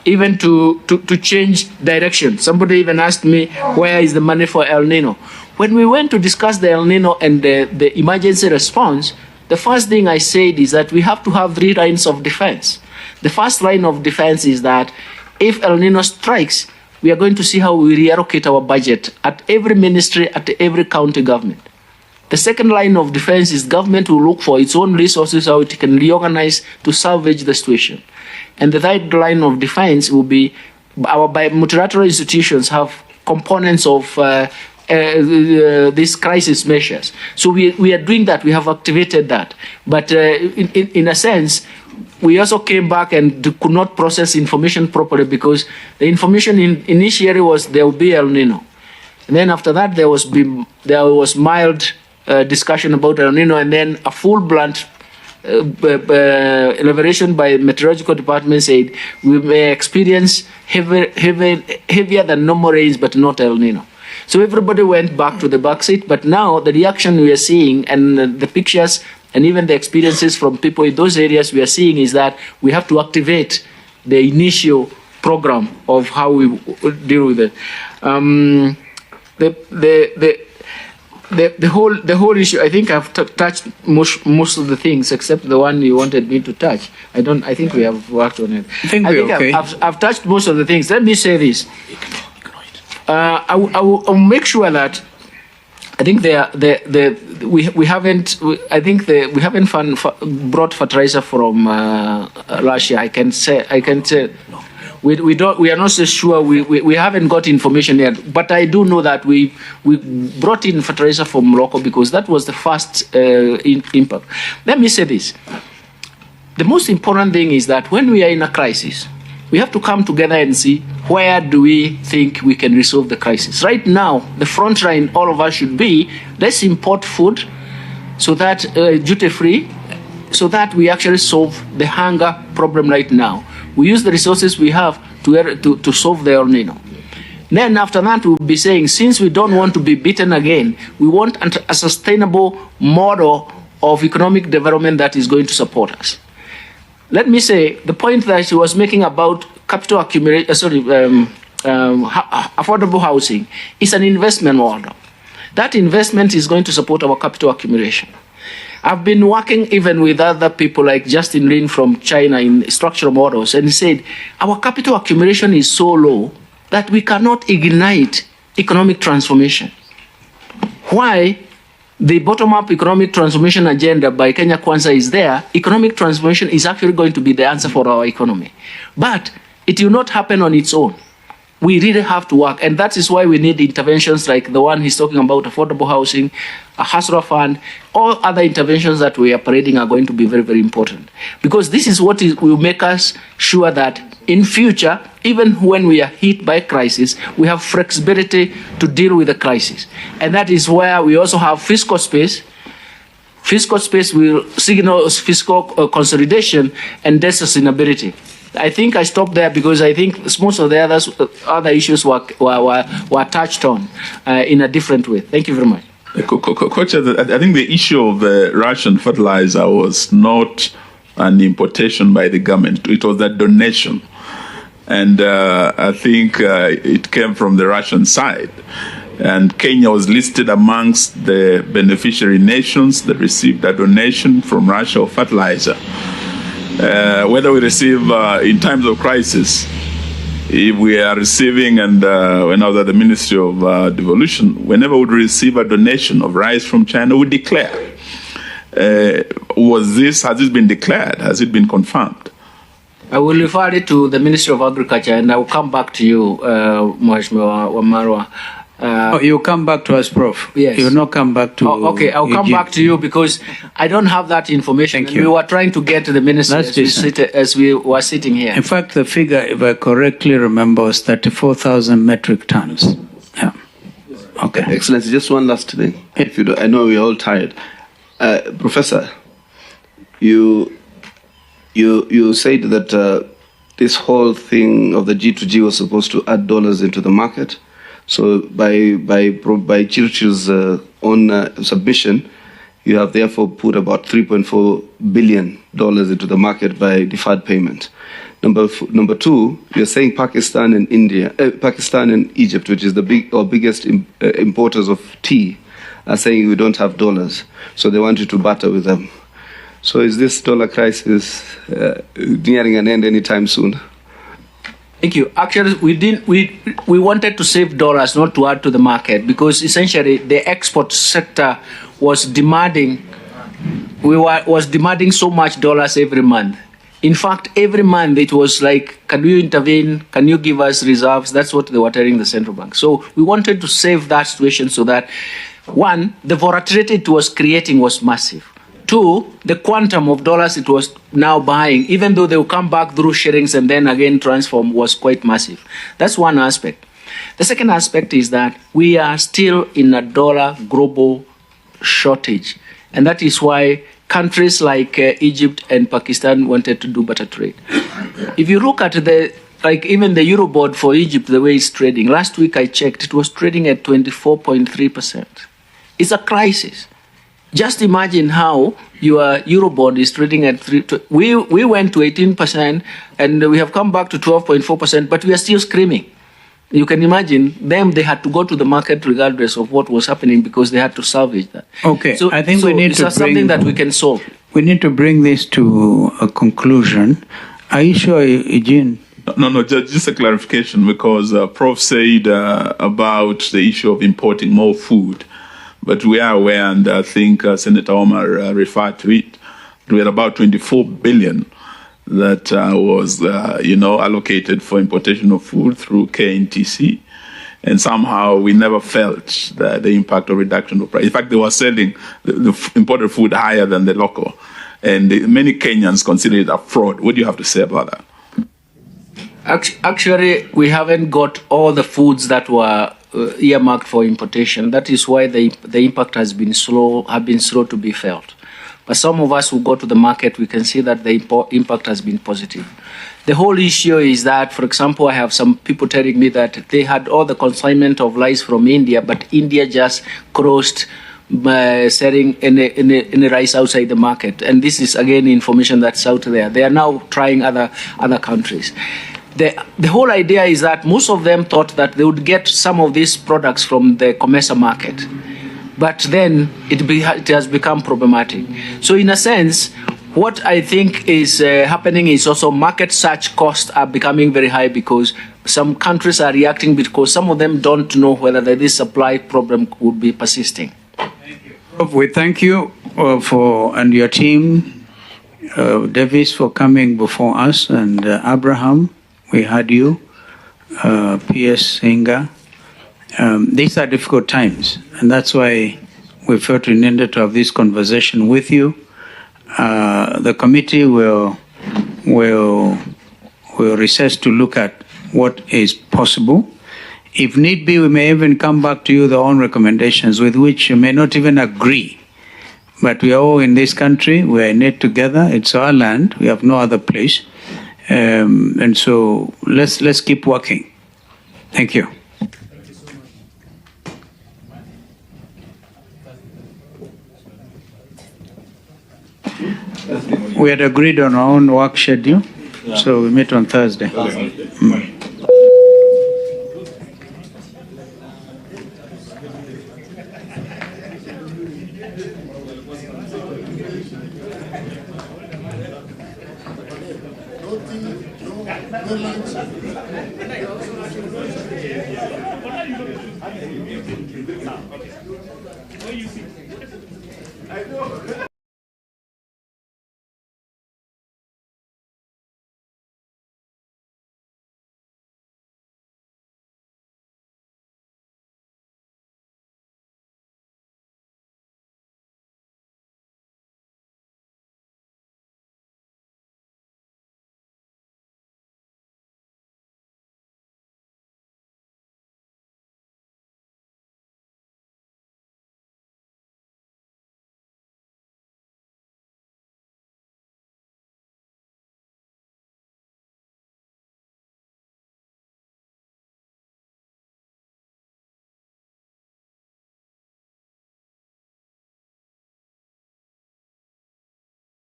even to change direction. Somebody even asked me, where is the money for El Nino? When we went to discuss the El Nino and the emergency response, the first thing I said is that we have to have 3 lines of defense. The first line of defense is that if El Nino strikes, we are going to see how we reallocate our budget at every ministry, at every county government. The second line of defense is government will look for its own resources, how it can reorganize to salvage the situation. And the third line of defense will be our multilateral institutions have components of these crisis measures. So we are doing that, we have activated that. But in a sense, we also came back and could not process information properly because the information initially was there will be El Nino. And then after that, there was mild discussion about El Nino, and then a full-blown elaboration by the meteorological department said we may experience heavier than normal rains, but not El Nino. So everybody went back to the back seat, but now the reaction we are seeing and the pictures and even the experiences from people in those areas we are seeing is that we have to activate the initial program of how we deal with it. The whole issue, I think I've touched most of the things except the one you wanted me to touch. I think we have worked on it. I think okay. I've touched most of the things. Let me say this. I will make sure that I think we haven't brought fertilizer from Russia. I can say we are not so sure. We haven't got information yet. But I do know that we brought in fertilizer from Morocco because that was the first impact. Let me say this. The most important thing is that when we are in a crisis, we have to come together and see where do we think we can resolve the crisis. Right now, the front line, all of us should be, let's import food so that duty-free, so that we actually solve the hunger problem right now. We use the resources we have to solve the El Nino. Then after that, we'll be saying, since we don't want to be beaten again, we want a sustainable model of economic development that is going to support us. Let me say, the point that she was making about capital accumulation, affordable housing is an investment model. That investment is going to support our capital accumulation. I've been working even with other people like Justin Lin from China in structural models, and he said, our capital accumulation is so low that we cannot ignite economic transformation. Why? The bottom-up economic transformation agenda by Kenya Kwanza is there. Economic transformation is actually going to be the answer for our economy. But it will not happen on its own. We really have to work, and that is why we need interventions like the one he's talking about, affordable housing, a hustler fund, all other interventions that we are parading are going to be very, very important. Because this is what will make us sure that in future, even when we are hit by crisis, we have flexibility to deal with the crisis. And that is where we also have fiscal space. Fiscal space will signal fiscal consolidation and debt sustainability. I think I stopped there because I think most of the other issues were touched on in a different way. Thank you very much. Coach, I think the issue of Russian fertilizer was not an importation by the government. It was a donation. And I think it came from the Russian side. And Kenya was listed amongst the beneficiary nations that received a donation from Russia of fertilizer. Whether we receive in times of crisis, if we are receiving, and when I was at the Ministry of Devolution, whenever we receive a donation of rice from China, we declare. Has this been declared? Has it been confirmed? I will refer it to the Ministry of Agriculture, and I will come back to you, Mheshimiwa Wamarwa. You come back to us, Prof. Yes. You will not come back to okay, I'll come back to you because I don't have that information. Thank you. We were trying to get to the minister as we were sitting here. In fact, the figure, if I correctly remember, was 34,000 metric tons. Yeah. Okay. Excellency, just one last thing. If you do, I know we're all tired. Professor, you said that this whole thing of the G2G was supposed to add dollars into the market. So by Churchill's own submission, you have therefore put about $3.4 billion into the market by deferred payment. Number two, you're saying Pakistan and Pakistan and Egypt, which is the biggest importers of tea, are saying we don't have dollars, so they want you to barter with them. So is this dollar crisis nearing an end anytime soon? Thank you. Actually, we wanted to save dollars, not to add to the market, because essentially the export sector was demanding so much dollars every month. In fact, every month it was like, can you intervene? Can you give us reserves? That's what they were telling the central bank. So we wanted to save that situation so that, one, the volatility it was creating was massive. Two, the quantum of dollars it was now buying, even though they will come back through sharings and then again transform, was quite massive. That's one aspect. The second aspect is that we are still in a dollar global shortage. And that is why countries like Egypt and Pakistan wanted to do better trade. If you look at even the Eurobond for Egypt, the way it's trading, last week I checked, it was trading at 24.3%. It's a crisis. Just imagine how your Eurobond is trading at we went to 18% and we have come back to 12.4%, but we are still screaming. You can imagine them, they had to go to the market regardless of what was happening because they had to salvage that. Okay, so, I think we need to bring something that we can solve. We need to bring this to a conclusion. Are you sure, Eugene? No, just a clarification, because Prof said about the issue of importing more food. But we are aware, and I think Senator Omar referred to it. We had about 24 billion that was, allocated for importation of food through KNTC, and somehow we never felt the impact of reduction of price. In fact, they were selling the imported food higher than the local, and many Kenyans consider it a fraud. What do you have to say about that? Actually, we haven't got all the foods that were earmarked for importation. That is why the impact has been slow to be felt. But some of us who go to the market, we can see that the impact has been positive. The whole issue is that, for example, I have some people telling me that they had all the consignment of rice from India, but India just crossed selling any rice outside the market. And this is, again, information that's out there. They are now trying other countries. The whole idea is that most of them thought that they would get some of these products from the Comesa market. But then it has become problematic. So in a sense, what I think is happening is also market search costs are becoming very high because some countries are reacting because some of them don't know whether this supply problem would be persisting. Thank you. We thank you and your team, Davis, for coming before us, and Abraham, we had you, P.S. Hinga. These are difficult times, and that's why we felt we needed to have this conversation with you. The committee will recess to look at what is possible. If need be, we may even come back to you with our own recommendations with which you may not even agree. But we are all in this country, we are in it together, it's our land, we have no other place. And so let's keep working. Thank you. We had agreed on our own work schedule, so we meet on Thursday. No